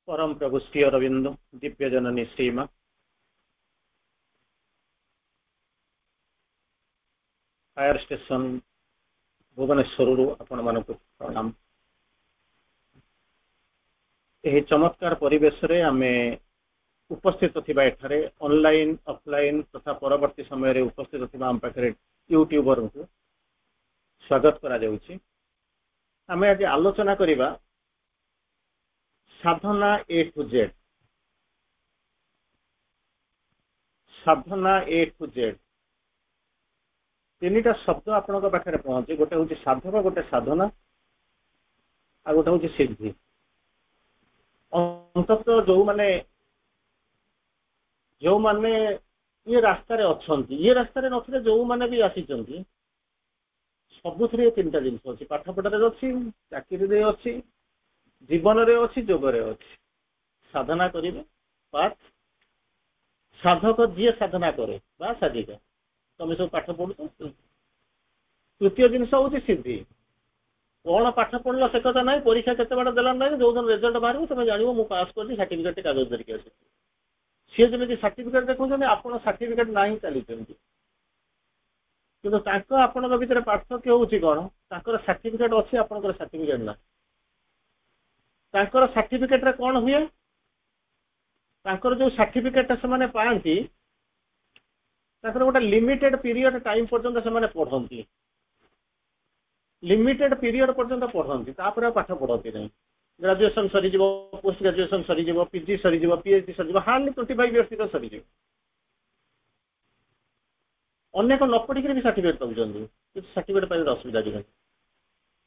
परम प्रभु श्री अरविंद दिव्य जननी श्रीमा fire station Bhubaneswar आपण मान प्रणाम। यह चमत्कार परिवेश रे आमे उपस्थित थिबा एठारे ऑनलाइन ऑफलाइन तथा परवर्ती समय रे उपस्थित थिबा आम पाखरे यूट्यूबर को स्वागत करा जाउछि। आमे आज आलोचना करिबा साधना ए टू जेड। साधना ए टू जेड तीन टा शब्द आपण पाखे पहुंचे, गोटे हूँ साधक, गोटे साधना आ गोटे हूँ सिद्धि। अंततः जो माने ये रास्ता रे अछंती, ये रास्ता रे नथिले जो माने भी आसीचंती, सबुथरे तीन टा जिनिस अछि। पाठ पढ़ारे अछि, चाकरी रे अछि, जीवन रे अछि, जोग रे अछि। साधना करिवे पाठ साधक जी साधना करे बा साधिका। तुम सब पाठ पढ़ु। तृतीय जिनस हूँ सिद्धि। कौन पाठ पढ़ल से कथा ना, परीक्षा केते बड़ा देला ना, जो दिन रिजल्ट बाहर तुम जानिबो मु पास कर सर्टिफिकेट कागज धरिक आसी। सी जमी सर्टिफिकेट देखुं आप सर्टिफिकेट ना ही चली कि आपण भर पार्थक्य हूँ कौन, सर्टिफिकेट अच्छी आपंकर सर्टिफिकेट ना। सर्टिफिकेट रे कौन हुए, जो सर्टिफिकेट से पाती गोटे लिमिटेड पीरियड टाइम पर्यंत से पढ़ती, लिमिटेड पीरियड पर्यंत पढ़ती, पाठ पढ़ती नहीं। ग्रेजुएशन सरी पोस्ट ग्रेजुएशन सरी पीजी सरी पीएचडी सरी हार्डली 25 इयर्स सरी। अनेक न पढ़ी भी सर्टिफिकेट पाँच, सर्टिफिकेट पाइबा असुविधा नहीं।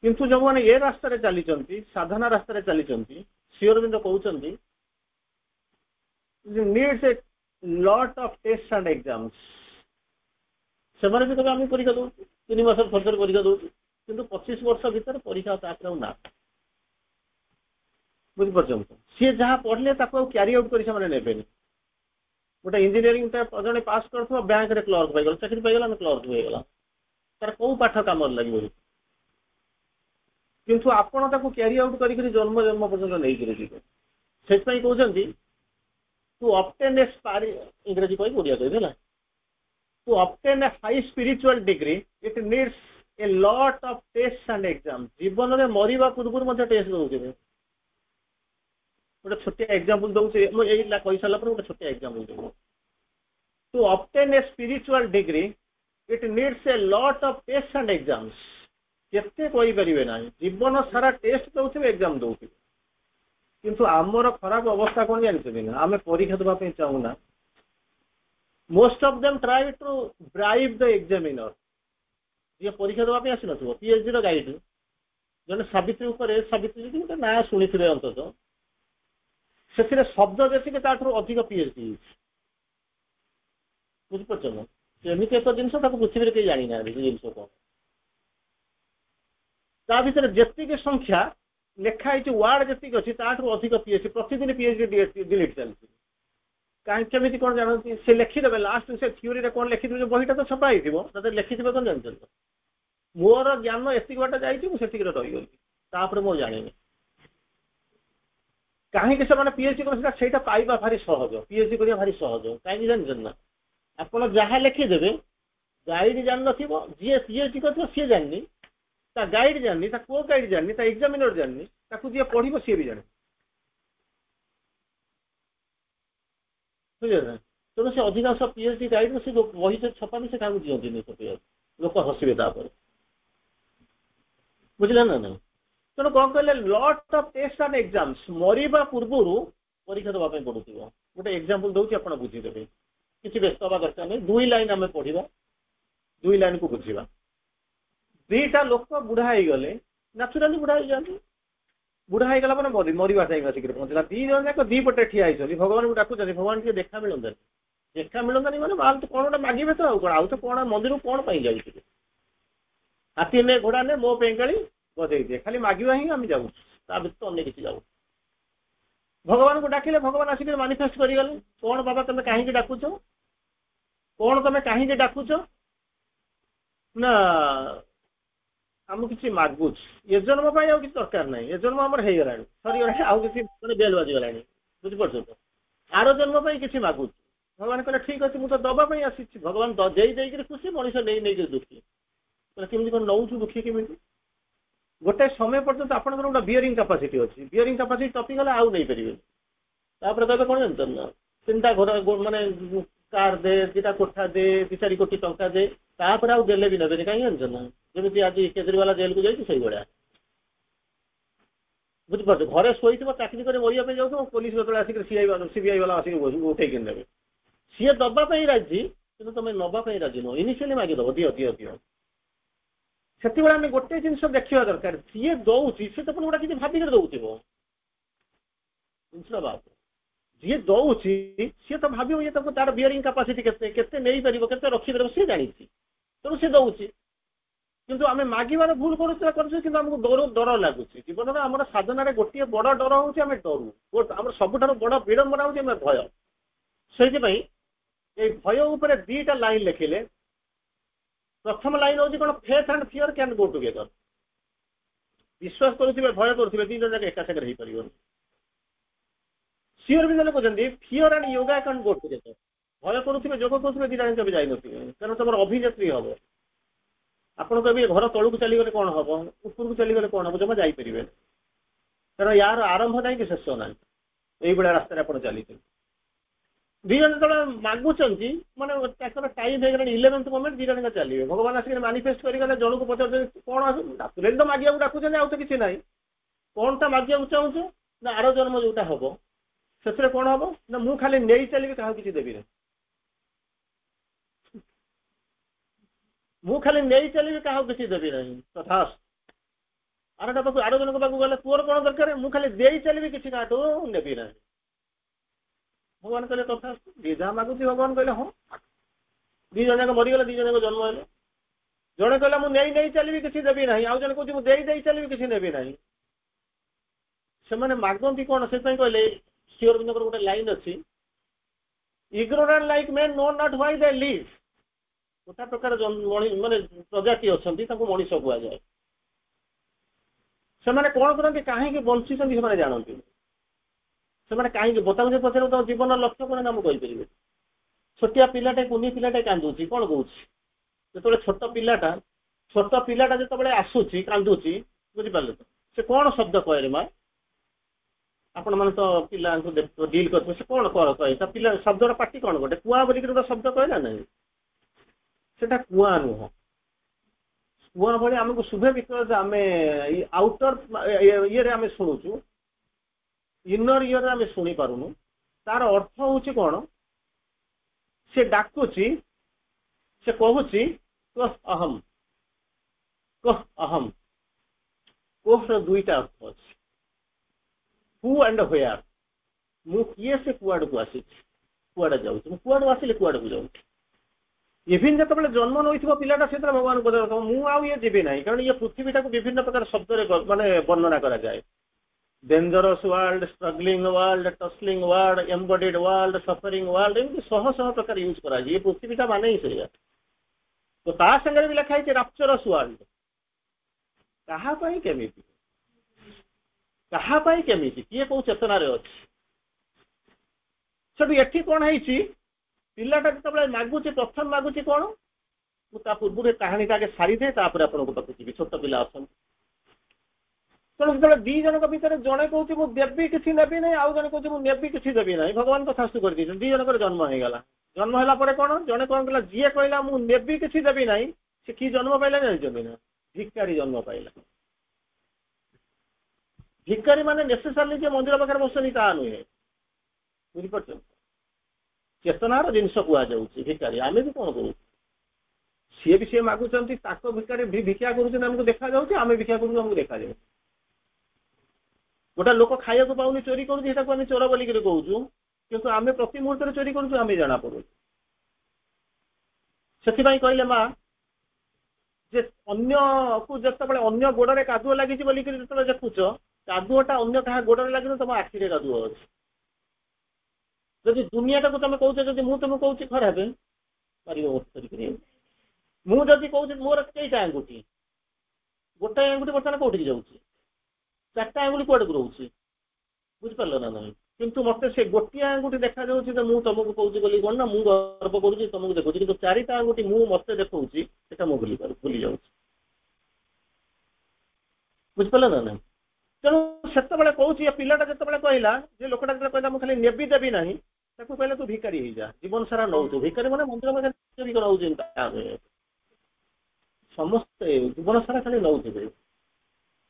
किंतु जो मैंने ये रास्ता चली साधना रास्ता चली श्री अरविंद कहते needs a lot of test and exams. से भी कभी आम परीक्षा दौ 3 मास थर परीक्षा दौ, किंतु 25 वर्ष भीतर परीक्षा ना बुझीपार। सी जहाँ पढ़ले क्यारी आउट कर गोटे इंजीनियरिंग जड़े पास कर बैंक रे क्लर्क पाइगल, चाकरी पाइगला, क्लर्क होगा तार कौ पाठ काम लगे। किंतु आपण ताको क्यारी आउट करी जन्म जन्म पर्यंत नहीं कर से कहते टू ऑब्टेन ए इंग्रजी कही ओडिया कही to obtain a high spiritual degree it needs a lot of test and exam. जीवन में मरिबा पूर्व टेस्ट दौथे। गोटे छोटिया एग्जांपल दूसरी कही सारा गोटे छोटिया एग्जांपल दूँ। To obtain a spiritual degree it needs a lot of test and exams. केते कही परिबे ना, जीवन सारा टेस्ट दौथे, एग्जाम दौथे। किंतु आमर खराब अवस्था कौन जानते ना, आम परीक्षा देवाई चाहूना। Most of them try to bribe the examiner. जी परीक्षा देवाई आसी न पीएचडी गाइड जन सावित्री उपर सावित्री गोटे ना शुणी थे अंतत से शब्द देखिए अधिक पीएचडी बुझीपार। एमती एक जिन पृथ्वी कहीं जानी ना जिन कौन ता भर जी संख्या लिखाई वार्ड जी अच्छी अधिक पीएचडी प्रतिदिन पीएचडी डिलीट चलती। कहीं केमी कौन जानती से लिखिदे लास्ट से थ्योरी कौन लिखिदे जो बहीटा तो छपा हो लिखिथे कौन जानते मोर ज्ञान एति बाट जाती रहीगली मो जानी कहीं से पीएचडी कर पाइबा भारी सहज, पीएचडी करवा भारी सहज। कहीं जानते ना आप जहाँ लिखिदे गाइड जान जी पीएचडी कर सी जाननी, गाइड जाननी, को गाइड जाननी, एग्जामिनर जाननी, जी पढ़ सी भी जाने बुझे ना। तेणु से अधिकांश पीएचडी गाइड से जो बही से छपानी से क्या दिखती लोक हसवे बुझे ना नहीं। तेणु कौन कहले lot of test and exams मरिबा पूर्व परीक्षा देवाई पड़ू। गोटे एग्जांपल दूसरी आप बुझीदेवे, किसी व्यस्त हवा दरकार नहीं। 2 लाइन आम पढ़ा, 2 लाइन को बुझा। 2टा लोक बुढ़ा हो गले नाचुराली बुढ़ा हो जाती। बुढ़ा हो गला मरवा टाइम आसिक पहुंचला। 2 जन जाक 2 पटे ठिया होती, भगवान को डाकुं, भगवान के देखा मिलता देखा मिलता मैंने माल तो कौन गोटे मागे तो आउ तो कौन मंदिर कौन जाऊे हाथी ने घोड़ा ने मो पेंगाड़ी बधे दिए खाली मागिबा ही आम जाऊँ तो अन्य किसी जाऊ। भगवान को डाकिले भगवान आसिक मानिफेस्ट करगले कौन बाबा तुम कहीं डाकुच, कौन तुम कहीं डाकुच ना आम कि मागुच ये जन्म किसी दरकार ना, ये जन्म आम हो गला सरीगला आउ किसी बेल बाजीगला ବୁଝିପାରୁଛ ତ ଆର ଜନ୍ମ ପାଇଁ କିଛି ମାଗୁଛି ଭଗବାନ କହିଲେ ଠିକ ଅଛି ମୁଁ ତ ଦବା ପାଇଁ ଆସିଛି ଭଗବାନ ଦେଇକିରି ଖୁସି ମଣିଷ ନେଇକିରି ଦୁଃଖୀ କେମିତି କଣ ନଉଛୁ ଦୁଃଖୀ କେମିତି ଗୋଟେ ସମୟ ପର୍ଯ୍ୟନ୍ତ ଆପଣଙ୍କର ଗୋଟେ ବିୟରିଂ କାପାସିଟି ଅଛି ବିୟରିଂ କାପାସିଟି ଟପିଗଲେ ଆଉ ନେଇପାରିବେନି ତାପରେ କହିବେ କଣ ଜାଣିଛନ୍ତି ନା ତିନିଟା ଘର ମାନେ କାର ଦେ ଦିଟା କୋଠା ଦେ 2-4 କୋଟି ଟଙ୍କା ଦେ ତାପରେ ଆଉ ଦେଲେ ବି ନେବେନି କାହିଁକି ଜାଣିଛ ନା ଯେମିତି ଆଜି କେଜରିୱାଲ ଜେଲକୁ ଯାଇଛି ସେଇଭଳିଆ ବୁଝିପାରୁଛ ଘରେ ଶୋଇଥିବ ଚାକିରି କରି ମରିବା ପାଇଁ ଯାଉଥିବ ପୋଲିସ ଯେତେବେଳେ ଆସିକି ସିବିଆଇ ବାଲା ଆସିକି ଉଠେଇକି ନେବେ ସିଏ ଦବା ପାଇଁ ରାଜି କିନ୍ତୁ ତମେ ନବା ପାଇଁ ରାଜି ନୁହଁ ଇନିସିଆଲି ମାଗିଦବ ଦିଅ ଦିଅ ଦିଅ ସେତେବେଳେ ଆମେ ଗୋଟେ ଜିନିଷ ଦେଖିବା ଦରକାର ସିଏ ଦଉଛି ସେ ତ ପୁଣି ଗୋଟେ କିଛି ଭାବିକି ଦଉଥିବ ଜିନିଷ ବାବୁ ଯିଏ ଦଉଛି ସିଏ ତ ଭାବିବ ଇଏ ତାକୁ ତାର ବିୟରିଂ କାପାସିଟି କେତେ କେତେ ନେଇପାରିବ କେତେ ରଖିପାରିବ ସିଏ ଜାଣିଛି ତେଣୁ ସିଏ ଦଉଛି କିନ୍ତୁ ଆମେ ମାଗିବାର ଭୁଲ କରୁଛୁ କିନ୍ତୁ ଆମକୁ ଡର ଲାଗୁଛି ଜୀବନରେ ଆମର ସାଧନାରେ ଗୋଟିଏ ବଡ ଡର ହଉଛି ଆମେ ଡରୁ ଆମର ସବୁଠାରୁ ବଡ ବିଡମ୍ବନା ହଉଛି ଆମେ ଭୟ ସେଇଥିପାଇଁ এই ভয় উপরে দুইটা লাইন লেখিলে প্রথম লাইন হচ্ছে কোন faith and fear can go together বিশ্বাস করুথিবে ভয় করুথিবে দুই জন যাক একা সাথে রহি পারিবনি সিওর ବି ଜଣେ କହୁଛନ୍ତି fear and yoga can go together ଭୟ କରୁଥିବେ ଯୋଗ କରୁଥିବେ ଦିଟା ଯାକ କେବେ ଯାଇନଥିବେ କାରଣ ତମର ଅଭିନେତ୍ରୀ ହବ ଆପଣ କହିବେ ଘର ତଳକୁ ଚାଲିଗଲେ କଣ ହବ ଉପରକୁ ଚାଲିଗଲେ କଣ ହବ ଜମା ଯାଇପାରିବେନି କାରଣ ୟାର ଆରମ୍ଭ ନାହିଁ କି ଶେଷ ନାହିଁ ଏଇଭଳିଆ ରାସ୍ତାରେ ଆପଣ ଚାଲିଥିବେ ଦି ଜଣ ଯେତେବେଳେ ମାଗୁଛନ୍ତି ମାନେ ତାଙ୍କର ଟାଇମ୍ ହେଇଗଲାଣି 11th ମୋମେଣ୍ଟ ଦି ଜଣ ଚାଲିବେ ଭଗବାନ ଆସିକି ମାନିଫେଷ୍ଟ କରିଗଲେ ଜଣକୁ ପଚାରୁଛନ୍ତି କଣ ଡାକୁଛନ୍ତି ତ ମାଗିବାକୁ ଡାକୁଛନ୍ତି ଆଉ ତ କିଛି ନାହିଁ କଣଟା ମାଗିବାକୁ ଚାହୁଁଛ ନା ଆର ଜନ୍ମ ଯୋଉଟା ହବ ସେଥିରେ କଣ ହବ ନା ମୁଁ ଖାଲି ନେଇ ଚାଲିବି କାହାକୁ କିଛି ଦେବି ନାହିଁ ମୁଁ ଖାଲି ନେଇ ଚାଲିବି କାହାକୁ କିଛି ଦେବି ନାହିଁ ତଥା ଆରଟା ପାଖକୁ ଆର ଜଣଙ୍କ ପାଖକୁ ଗଲେ ତୋର କଣ ଦରକାର ମୁଁ ଖାଲି ଦେଇ ଚାଲିବି କିଛି କାହାଠୁ ନେବି ନାହିଁ ଭଗବାନ କହିଲେ ତଥା ଯିଏ ଯାହା ମାଗୁଛି ଭଗବାନ କହିଲେ ହଁ ଦି ଜଣ ଯାକ ମରିଗଲେ ଦି ଜଣ ଯାକ ଜନ୍ମ ହେଲେ ଜଣେ କହିଲା ମୁଁ ନେଇ ଚାଲିବି କିଛି ଦେବି ନାହିଁ ଆଉ ଜଣେ କହୁଛି ମୁଁ ଦେଇ ଚାଲିବି କିଛି ନେବି ନାହିଁ ସେମାନେ ମାଗନ୍ତି କଣ ସେଥିପାଇଁ କହିଲେ ଶ୍ରୀ ଅରବିନ୍ଦଙ୍କର ଗୋଟେ ଲାଇନ୍ ଅଛି ignorant like men know not why they live ଗୋଟା ପ୍ରକାର ମାନେ ପ୍ରଜାତି ଅଛନ୍ତି ତାଙ୍କୁ ମଣିଷ କୁହାଯାଏ ସେମାନେ କଣ କରନ୍ତି କାହିଁକି ବଞ୍ଚିଛନ୍ତି ସେମାନେ ଜାଣନ୍ତି ସେମାନେ କାହିଁକି ତାଙ୍କୁ ଯଦି ପଚାରିବ ତମ ଜୀବନର ଲକ୍ଷ୍ୟ କଣ ନା ମୁଁ କହିପାରିବି ଛୋଟିଆ ପିଲାଟେ କୁନି ପିଲାଟେ କାନ୍ଦୁଛି କଣ କହୁଛି ଯେତେବେଳେ ଛୋଟ ପିଲାଟା ଯେତେବେଳେ ଆସୁଛି କାନ୍ଦୁଛି ବୁଝିପାରିଲେ ତ ସେ କଣ ଶବ୍ଦ କହେ ମା ଆପଣ ମାନେ ତ ପିଲାଙ୍କୁ ଡିଲ୍ କରୁଥିବେ ସେ କଣ କହେ ତା ପିଲା ଶବ୍ଦର ପାଟି କଣ ଗୋଟେ କୁଆ ବୋଲିକି ଗୋଟେ ଶବ୍ଦ କହେ ନା ନାହିଁ ସେଟା କୁଆ ନୁହଁ କୁଆ ଭଳି ଆମକୁ ଶୁଭେ ବିକଜ ଆମେ ଆଉଟର ଇଏରେ ଆମେ ଶୁଣୁଛୁ ଇନର ଇୟରରେ ଆମେ ଶୁଣି ପାରୁନୁ ତାର ଅର୍ଥ ହଉଛି କଣ ସେ ଡାକୁଛି ସେ କହୁଛି କହ ଅହମ୍ କୋହର ଦୁଇଟା ଅର୍ଥ ଅଛି ହୁ ଆଣ୍ଡ ହ୍ୱେୟାର ମୁଁ କିଏ ସେ କୁଆଡକୁ ଆସିଛି କୁଆଡେ ଯାଉଛି ମୁଁ କୁଆଡୁ ଆସିଲେ କୁଆଡକୁ ଯାଉଛି ଇଭିନ୍ ଯେତେବେଳେ ଜନ୍ମ ନେଇଥିବ ପିଲାଟା ସେଥିରେ ଭଗବାନଙ୍କୁ ପଚାରୁଥିବ ମୁଁ ଆଉ ଇଏ ଯିବି ନାହିଁ କାରଣ ଇଏ ପୃଥିବୀଟାକୁ ବିଭିନ୍ନ ପ୍ରକାର ଶବ୍ଦରେ ମାନେ ବର୍ଣ୍ଣନା କରାଯାଏ dangerous world struggling world tussling world embodied world suffering world ଏମିତି ଶହ ପ୍ରକାର ୟୁଜ୍ କରାଯାଏ ଏ ପୃଥିବୀଟା ମାନେ ହିଁ ସେଇଆ ତ ତା ସାଙ୍ଗରେ ବି ଲେଖା ହେଇଛି ରାପଚରସ୍ ୱାର୍ଲଡ କାହା ପାଇଁ କେମିତି କିଏ କୋଉ ଚେତନାରେ ଅଛି ସେଠୁ ଏଠି କଣ ହେଇଛି ପିଲାଟା ଯେତେବେଳେ ମାଗୁଛି ପ୍ରଥମ ମାଗୁଛି କଣ ମୁଁ ତା ପୂର୍ବରୁ କାହାଣୀଟା ଆଗେ ସାରିଦିଏ ତାପରେ ଆପଣଙ୍କ ପାଖକୁ ଯିବି ଛୋଟ ପିଲା ଅଛନ୍ତି ତେଣୁ ଯେତେବେଳେ ଦି ଜଣଙ୍କ ଭିତରେ ଜଣେ କହୁଛି ମୁଁ ଦେବି କିଛି ନେବି ନାହିଁ ଆଉ ଜଣେ କହୁଛି ମୁଁ ନେବି କିଛି ଦେବି ନାହିଁ ଭଗବାନ ତ ଶାସ୍ତି କରିଦେଇଛନ୍ତି ଦି ଜଣଙ୍କର ଜନ୍ମ ହେଇଗଲା ଜନ୍ମ ହେଲା ପରେ କଣ ଜଣେ କଣ କଲା ଯିଏ କହିଲା ମୁଁ ନେବି କିଛି ଦେବି ନାହିଁ ସେ କି ଜନ୍ମ ପାଇଲା ଜାଣିଛନ୍ତି ନା ଭିକାରୀ ଜନ୍ମ ପାଇଲା ଭିକାରୀ ମାନେ ନେସେସାରଲି ଯେ ମନ୍ଦିର ପାଖରେ ବସେନି ତାହା ନୁହେଁ ବୁଝିପାରୁଛନ୍ତି ଚେତନାର ଜିନିଷ କୁହାଯାଉଛି ଭିକାରୀ ଆମେ ବି କଣ କରୁଛୁ ସିଏ ମାଗୁଛନ୍ତି ତାଙ୍କ ଭିକାରୀ ଭିକ୍ଷା କରୁଛନ୍ତି ଆମକୁ ଦେଖାଯାଉଛି ଆମେ ଭିକ୍ଷା କରୁଛୁ ଆମକୁ ଦେଖାଯାଉଛି ଗୋଟେ ଲୋକ ଖାଇବାକୁ ପାଉନି ଚୋରି କରୁଛି ସେଟାକୁ ଆମେ ଚୋର ବୋଲିକିରି କହୁଛୁ କିନ୍ତୁ ଆମେ ପ୍ରତି ମୁହୂର୍ତ୍ତରେ ଚୋରି କରୁଛୁ ଆମେ ଜଣାପଡୁଛୁ ସେଥିପାଇଁ କହିଲେ ମା ଯେ ଅନ୍ୟକୁ ଯେତେବେଳେ ଅନ୍ୟ ଗୋଡରେ କାଦୁଅ ଲାଗିଛି ବୋଲିକିରି ଯେତେବେଳେ ଦେଖୁଛ କାଦୁଅଟା ଅନ୍ୟ କାହା ଗୋଡରେ ଲାଗିନି ତମ ଆଖିରେ କାଦୁଅ ଅଛି ଯଦି ଦୁନିଆଟାକୁ ତମେ କହୁଛ ଯଦି ମୁଁ ତମକୁ କହୁଛି ଖରାପ ପାରିବ ମୁଁ ଯଦି କହୁଛି ମୋର କେଇଟା ଆଙ୍ଗୁଠି ଗୋଟାଏ ଆଙ୍ଗୁଠି ବର୍ତ୍ତମାନ କୋଉଠିକି ଯାଉଛି ଚାରିଟା ଆଙ୍ଗୁଠି କୁଆଡକୁ ରହୁଛି ବୁଝିପାରିଲ ନା ନାହିଁ किंतु मते से गोटिया आंगुठी देखा जाउछि त मु तुमको कहूछि बोली कोन ना मु गर्व करूछि तुमको देखौछि किंतु चारिटा आंगुठी मु मते देखौछि एटा मु भूली जाउछि बुझ पले ना नहीं तेणु सेत बेले कहूछि पिलाटा जते बेले कहला जे लोकटा जते कहला मु खाली नेबी देबी नाही ताको कहले तू भिखारी हो जा जीवन सारा नौ तू भिखारी माने मंदिर में चोरी कराउ चिंता समस्त जीवन सारा खाली नौ थे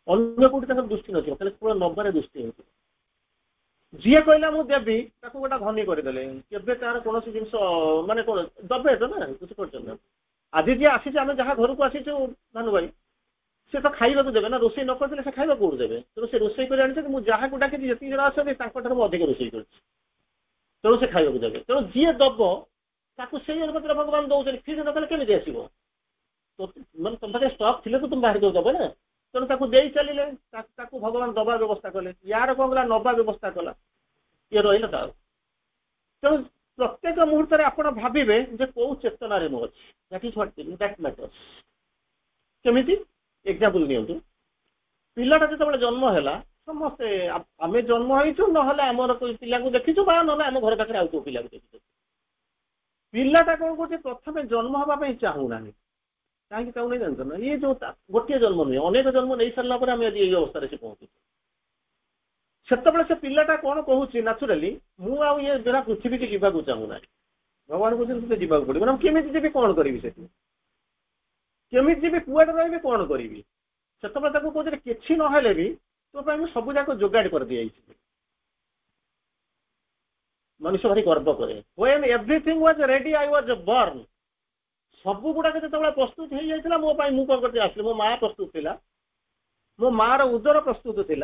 अन्य कोटी तक दृष्टि नथियो खाली केवल नबारे दृष्टि होती जी कहला मु देबी ताको गोटा धनी करदेले केबे तार कोनोसी जिंस माने कोन दबे तो ना कुछ करछन आज जी आसी आम जहाँ घर को आसीचु भानु भाई से तो खाइबा देवे ना रोषे न करते से खाइबा कोड देवे तेणु से रोषे कर आनी मुझे जहाँ को डाकी जी जन आसो अधिक रोषे कर तेणु से खाइबा देवे तेणु जी दब ताकू से अनुपात भगवान दौरान फिर न कले आसो तो मैं तुम पाखे स्टक थी तो तुम बाहर दब ना तेणु ताकू दे चलिए भगवान दबा व्यवस्था कले यार कौन गला नबा व्यवस्था कला ये रहा तेणु प्रत्येक मुहूर्त आप भावे कौ चेतन मु अच्छी that is what that matters केमिति एग्जांपल नियंतु पिलाटा जो जन्म है समस्ते आम जन्म होइछु नहले आमर कोई पिला को देखिछु बा नहले आम घर पाखे आउ पिला को देखिछु पिलाटा कौन कर प्रथम जन्म हवाई चाहू ना कहीं चाहू नहीं जानते ना ये जो गोटे जन्म नुहे अनेक जन्म नहीं सारा पर आम ये अवस्था से पहुंचु से पिलाटा कौन कहूँ नाचुराली मुझे जरा पृथ्वी की जीवा चाहू ना भगवान कहते जीवाक पड़े ना केमी जी कौन करी से केमी जी कुआटे रही कौन करी से कहते कि ना भी तो सब जाक जोगाड़ कर दी मनुष्य भारी गर्व करे when everything was ready I was born सब गुड़ाक जो प्रस्तुत हो जाता मो मु कौन करते आसली मो माँ प्रस्तुत थी मो मार उदर प्रस्तुत थी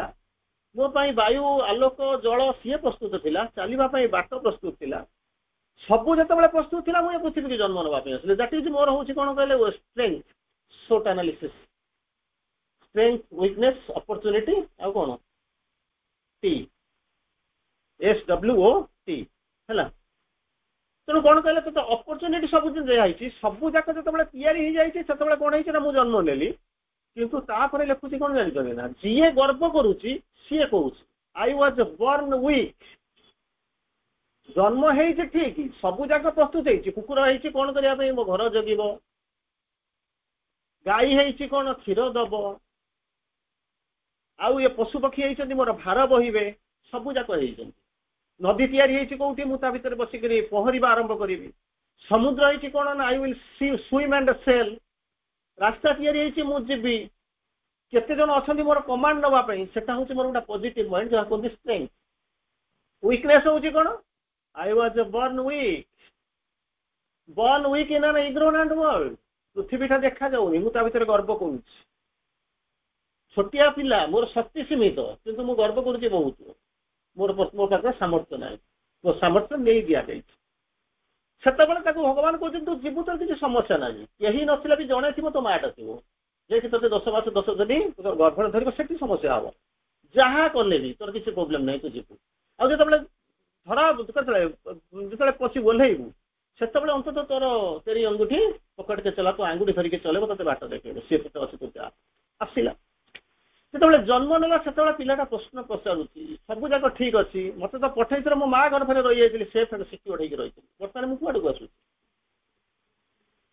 मो वायु आलोक जल सी प्रस्तुत थी चलवाई बाट प्रस्तुत थी सबू जो प्रस्तुत थी मुझे पृथ्वी की जन्म नापी आसली दैट इज मोर हूँ कौन कहले स्ट्रेंथ सोट एनालिसिस स्ट्रेंथ वीकनेस अपॉर्चुनिटी आ कौन टी SWOT है तेणु कौन कहले तो अपॉर्चुनिटी सब दिन दिखाई सबू जाक जो या कौन है मुझे जन्म नेली किंतु तापर लिखुची कौन जानते ना जी गर्व करुच्ची सी कहूँ आई वाज बॉर्न वीक जन्म है ठीक सबू जाक प्रस्तुत है कुकुर है कौन करने मो घर जगिब गाई है कौन क्षीर दब आउ ये पशु पक्षी है मोर भार बहिबे सबू जाक नदी तैयारी कौटी मुझे भितर बसिक पहरवा आरंभ करी समुद्र है कौन ना I will swim and cell रास्ता तैयारी मुझे केते जन अच्छा मोर कमांड नापी से हूँ मोर गोटे पॉजिटिव माइंड जहाँ कहते स्ट्रेंथ वीकनेस हूँ कौन I was born weak in an ignorant world पृथ्वीटा देखा जाऊनी मुझे भितर गर्व करुँ छोटिया पिला मोर शक्ति सीमित किंतु मु गर्व करुच्ची बहुत मोर मो पाखे सामर्थ्य ना मो सामर्थ्य नहीं दि जाए से भगवान कहते तू जीवु तो किसी समस्या ना यही नथिला भी जड़े थी तो माटा थी जे कि तेज 10 मास 10 दिन गर्भण धर से समस्या हम जहाँ कले भी तोर किसी प्रोब्लेम नहीं तू जीवु आउ जो धरा जो पशि ओह्लैबू से अंततः तोर तेरी अंगूठी पकड़ के चला तो आंगुठी धरिके चलो ते बाट देखे सी अच्छे तू जा आसला जो जन्म नेला से पिलाटा प्रश्न पचारूँ सब जाक ठीक अच्छी मत तो पठे मो माँ गर्भ में रही जाती सेफ एंड सिक्योर होगी रही बर्तमान मुझे कौड़ को आसूँ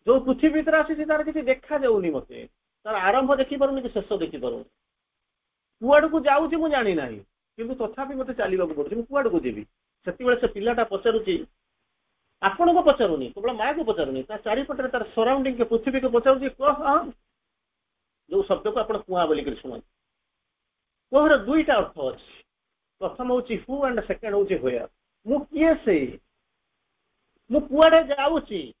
जो पृथ्वी भीतर आसी तार किसी देखा जाऊनी मत तार आरंभ देखिपारूनी कि शेष देखिपारूनी कुआड़ को जाऊँगी मुझे जानी ना कि तथापि मत चलने को पड़े कुआड़ को जीवी से पिलाटा पचारूँ आपण को पचारूनी केवल माँ को पचारूनी चारिपटे तार सराउंडिंग के पृथ्वी को पचारूँ कह जो शब्द को आप कुआ बोलिक शुणु कुहर दुईटा अर्थ अच्छी प्रथम हूँ हु एंड सेकेंड हूँ व्हेयर मु किए से मु कुआड़े जाऊँगी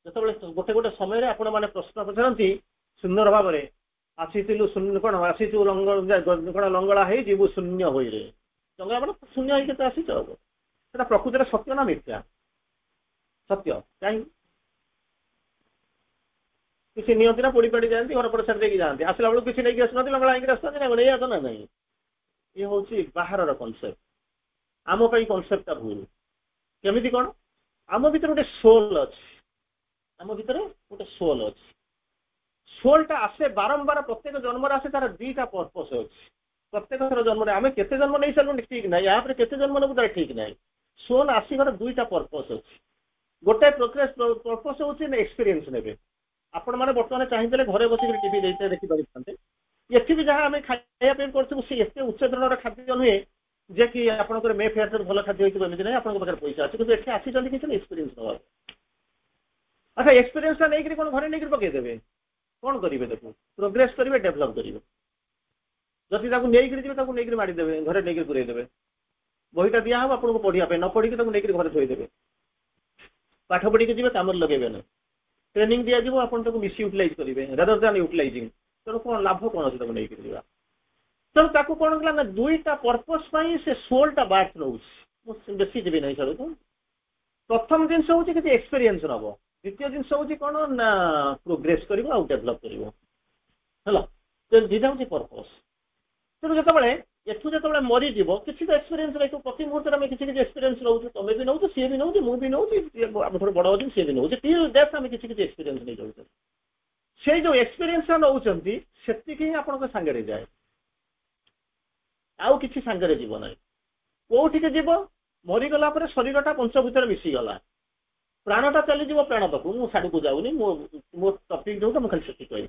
जो गोटे गोटे समय आपण मैंने प्रश्न पचारती सुंदर भाव में आसीलु शून्य कौन आसीचु कौन लंगड़ा है जीवु शून्य हो जंगला मैंने शून्य होते आसीच प्रकृति सत्य ना मिथ्या सत्य कहीं किसी नियंती ना पोड़ी पड़ी जाती घर पर छाड़ी जाती आसला बेलू किसी नहीं आसना लंगड़ा आगे आसता नहीं तो ना नहीं ये हूँ बाहर कनसेप्ट आम कनसेप्टा भूल केमी कौन आम भर गोटे सोल अच्छी आम भर गोटे सोल अच्छी सोलटा आसे बारंबार प्रत्येक जन्म आसे तार दीटा पर्पस अच्छी प्रत्येक थर जन्म आम केते जन्म नहीं सारू ठीक ना या केते जन्म नेबू तार ठीक ना सोल आसवर दुईटा पर्पस अच्छी गोटे प्रोग्रेस पर्पस हूँ एक्सपीरियंस ने आपण मैंने बर्तमान चाहिए घरे बस टीवी देखी पारे ये भी जहाँ आम खायापी करूँ सी एत उच्च धरण खाद्य नुहे जे कि आपंकर मे फेयर भल खाद्य होती नहीं आप पैसा अच्छे कि आसी किसी एक्सपीरियंस ना अच्छा एक्सपीरियंस नहीं कौन घरे नहीं पकईदेवे कौन करेंगे देखो प्रोग्रेस करेंगे डेभलप करेंगे जदि नहीं मारिदेवे घरे नहीं पूरेदेवे बहीटा दिहब आपको पढ़ापी न पढ़ी नहीं घरे थोदेवे पाठ पढ़ी जी कम लगे ना ट्रेनिंग दिज्व आप मिस यूटिलाइज करेंगे रेदर दैन यूटिलाइजिंग तेणु कौन लाभ कौन अच्छे नहीं तेणु ताको कौन कला ना दुईटा पर्पस से सोलटा बार्थ नौ बेसी जी नहीं सर प्रथम जिनस हूँ कि एक्सपीरियंस नब द्वितीय जिनस हूँ कौन ना प्रोग्रेस कर डेभलप कर दीटा हूँ पर्पस तेणु जो एठू जो मरीज किसी तो एक्सपीरियंस रही प्रति मुहूर्त में किसी एक्सपीरियंस नौ तुम भी नौ सी भी नौ मुझे नौ बड़ अच्छी सी भी नौ टिल डेथ आम किसी एक्सपीरियंस नहीं जाऊँ से जो एक्सपीरियंस नौकरी से आपण सांगे जाए आउ किसी सांगे जीव ना कौटी के जीव मरीगला शरीरटा पंच भितर मिसीगला प्राणटा चलीज प्राण पाक मुझे को जाऊनी मो टपिक जो मुझे खाली से कह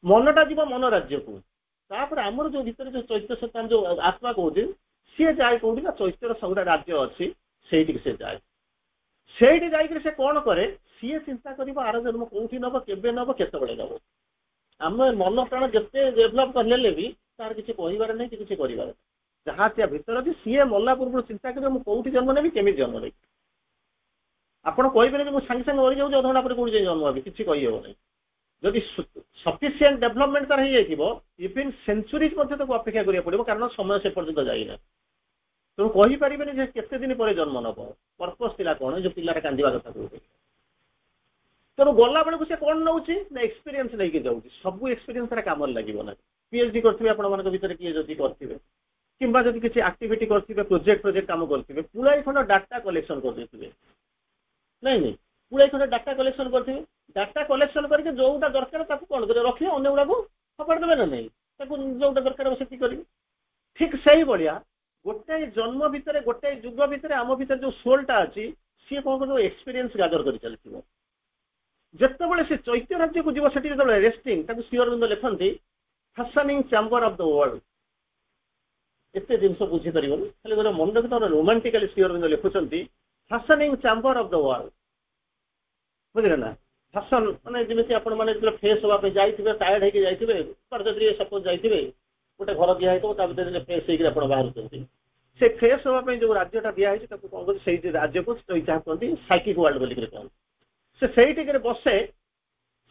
मनटा जीव मन राज्य को तापर आमर जो भीतर जो चैत्य सत्ता जो आत्मा कौन सी जाए कौटी ना चैत्यर सबुटा राज्य अच्छी से जाए से जाकर कौन करे सी चिंता कर आर जन्म कौटी नब के नब केतबे नब आम मन प्राण जिते डेभलप कर भी तार किसी कहबार नहीं कि कर जहाँ त्या भीतर अच्छी सी मल्ला पूर्व चिंता करेंगे मुझे कौटी जन्म नेबी केमी जन्म नहीं आपड़ कहे मुझे सांगे सांगे मरी जाऊँ अधघंटा पर कौटी जन्म हेबी किसी कहीहब नहीं जदि सफिसीयंट डेभलपमेंट तार हो इवन सेंचुरीज अपेक्षा करा पड़ो कारण समय से पर्यटन जाइना तेणु कहीपर केते दिन पर जन्म नब पर्पस था कौन जो पिलाटा कांदा कथा कहते तेणु गला बेलू से कौन नौ एक्सपीरियंस नहीं जाऊँ सब एक्सपीरियंस कम लगे ना पीएचडी करेंगे आपण भर किए जब करेंगे किंबा जब किसी एक्टिविटी करेंगे प्रोजेक्ट कम करेंगे पुराई खंड डाटा कलेक्शन करदे नहीं पुराई खंड डाटा कलेक्शन करेंगे डाटा कलेक्शन करके जोटा दरकार कौन कर रखिए अन्य गुड़ा फपाड़ देवे ना नहीं जोटा दरकार से करेंगे ठीक से भाया गोटे जन्म भितर गोटे जुग भितर आम भितर जो सोलटा अच्छी सी कौन कर एक्सपीरियंस गादर कर चलती जिते से चैत्य राज्य को जीव से जो रेस्टिंग श्री अरविंद लिखती fashioning chamber of the world एत जिन बुझीपर खाली गोटे मन रखिए रोमांटिकली श्री अरविंद लिखुंट fashioning chamber of the world बुझे ना फैशन मैंने जमी आप फ्रेश हाँपे जाइए टायर्ड होकर जाइए जब सपोज जाइए गोटे घर दिखाई फ्रेश होकर बाहर से फ्रेश हाँपे जो राज्यटा दिखाई कौन कर राज्य को जहाँ कहते साइकिक वर्ल्ड बोलिक कहते से बसे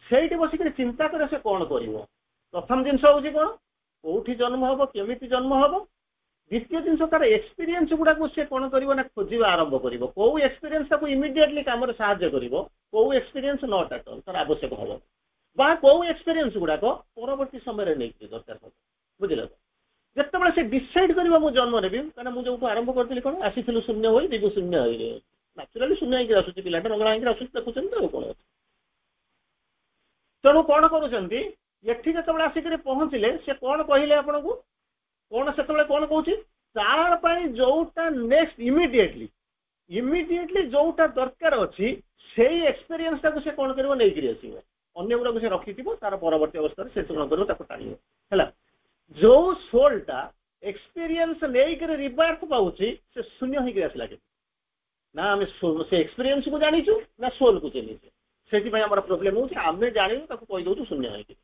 से बसिक चिंता करे से कौन कर प्रथम जिनस हूँ कौन कौटी जन्म हम केमी जन्म हम द्वितीय जिन तार एक्सपीरियंस गुड़ा सी कौन कर खोजा आरंभ कर कौ एक्सपीरियंस इमिडिएटली कम साहय कर कौ एक्सपीरियंस नट एट ऑल तार आवश्यक हम बा कौ एक्सपीरियंस गुड़ाक परवर्ती समय नहीं दरकार बुझे जिते से डिसाइड कर जन्म नेबी क्या मुझे जो आरंभ करी कौन आसी शून्य हो जीव शून्य नाचुराली शून्य होकर आसूँ पिलाटा रंगला होकर आसूँ देखुं कौन तेणु कौन कर जो आसिक पहुँचले से कौन कहले आपण को कौन से कौन कौच तार जोटा नेक्स्ट इमिडिएटली जोटा दरकार अच्छी से एक्सपीरियंस से कौन कर नहीं आसो अन्य गुड़ा से रखी तार परवर्ती अवस्था से कौन कर टाणी है जो सोलटा एक्सपीरियंस नहीं रिबार्थ पाँच से शून्य होकर आसला के ना आम से एक्सपीरियंस को जानीचु ना सोल को चिन्हीचे से आम प्रोब्लेम हो आम जानी कहीदे शून्य होकर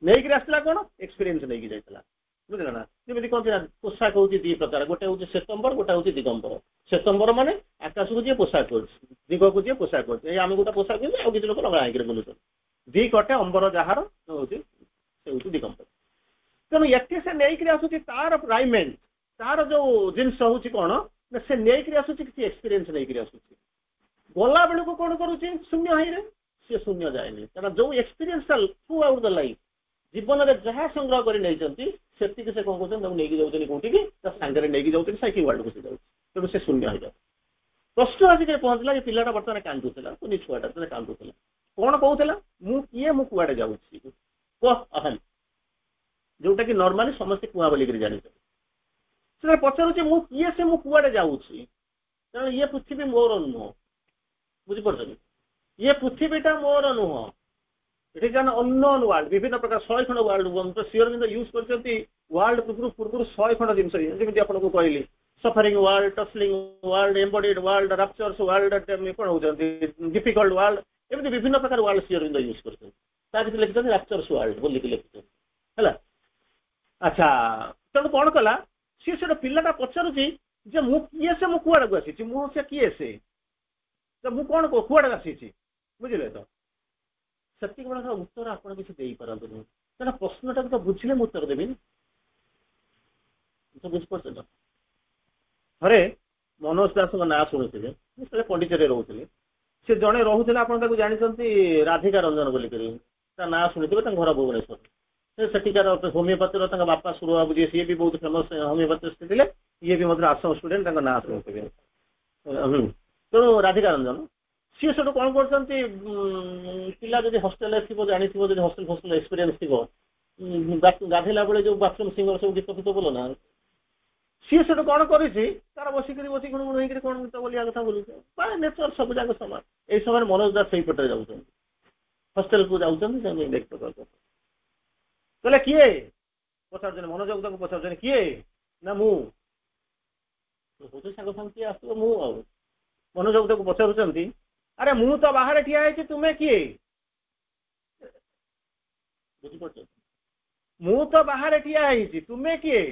नहीं आसला कौन एक्सपीरियंस नहीं जाता बुझे ना जमी कहते पोशाक हूँ दी प्रकार गोटे हूँ श्वेतंबर गोटे हूँ दिगंबर श्वेतंबर माने आकाश को जी पोशाक कर दिग को जी पोशाक कर आम गोटे पोशाक पिंधे आ किसी लोग रंगा होकर बुलूँ दी कटे अंबर जार हूँ दिगंबर तेणु ये से नहीं आसूँ तार प्राइमेंट तार जो जिनस हूँ कौन से नहीं आसूँ किसी एक्सपीरियंस नहीं आसूँ गला बेलू को कौन करुच्ची शून्य हाई सी शून्य जाए कारण जो experience through out the life जीवन में जहाँ संग्रह कर से कौन कर नहीं जाऊँगी कौटी की सांगे नहीं जाऊँगी साइकिल वर्ल्ड को जाऊँ तेणु से शून्य हो जाए प्रश्न आसिक पहुँचला कि पिलाटा बर्तमान कांदुला कुनी छुआटा कांदुला कौन कहला मु किए मु कुआड़े जाऊँगी कह अहम जोटा कि नॉर्मली समस्त कुआ बोलिक जानी से पचारूँ मु किए से मुझे जाऊँगी तेणु ये पृथ्वी मोर नुह बुझीपार ये पृथ्वीटा मोर नुह it is an unknown world विभिन्न प्रकार 100 खंड वर्ल्ड श्री अरविंद यूज करते वर्ल्ड पूर्व 100 खंड जिन आपको कहली suffering world tussling world embodied world raptures world कौन होती डिफिकल्ट वर्ल्ड एमती विभिन्न प्रकार वर्ल्ड श्री अरविंद यूज करते लिखिं रैप्चर्स वर्ल्ड बोलिक लिखिं है अच्छा तेणु कौन कला सी से पिलाटा पचारूँ जे मु किए से मुझे को आसी मुझे किए से मु कौन कुआड़े आसी बुझे तो से बड़ा उत्तर आप किसी क्या प्रश्नटा तो बुझे मुझे उत्तर देवी तो बुझीपार थे मनोज दास ना शुणुवे मुझे पंडिचेरी रोली सी जड़े रोते आप जानते राधिका रंजन बोलिक ना शुणुवे घर भुवनेश्वर सेठिकार होमिओपाथी बापा सुर बाबू जी सी भी बहुत फेमस होमिओपाथिस्ट थे ये भी मतलब आश्रम स्टूडेंट ना शुणुवे तेणु राधिका रंजन सी सब कौन कर पिला जब हस्टेल थी जानी हस्टेल फस्टेल एक्सपीरियंस थी गाधेला बेले जो बाथरूम सिंगर सब गीत फीत बोल ना सी से कौन कर बसिक बस गुणगुण कौन गीत बोलिया कथा बोलूँ नेचर सब जाक सामान यही समय मनोज दास सही पटे जाऊँ हस्टेल को जाऊँ कहले किए पचार मनोज बाबू पचार किए ना मुझे साग साग किए आस मनोज बाबू को पचार अरे मु तो बाहर ठिया है तुम्हें किए बुझीपार मु तो बाहर ठिया है तुम्हें किए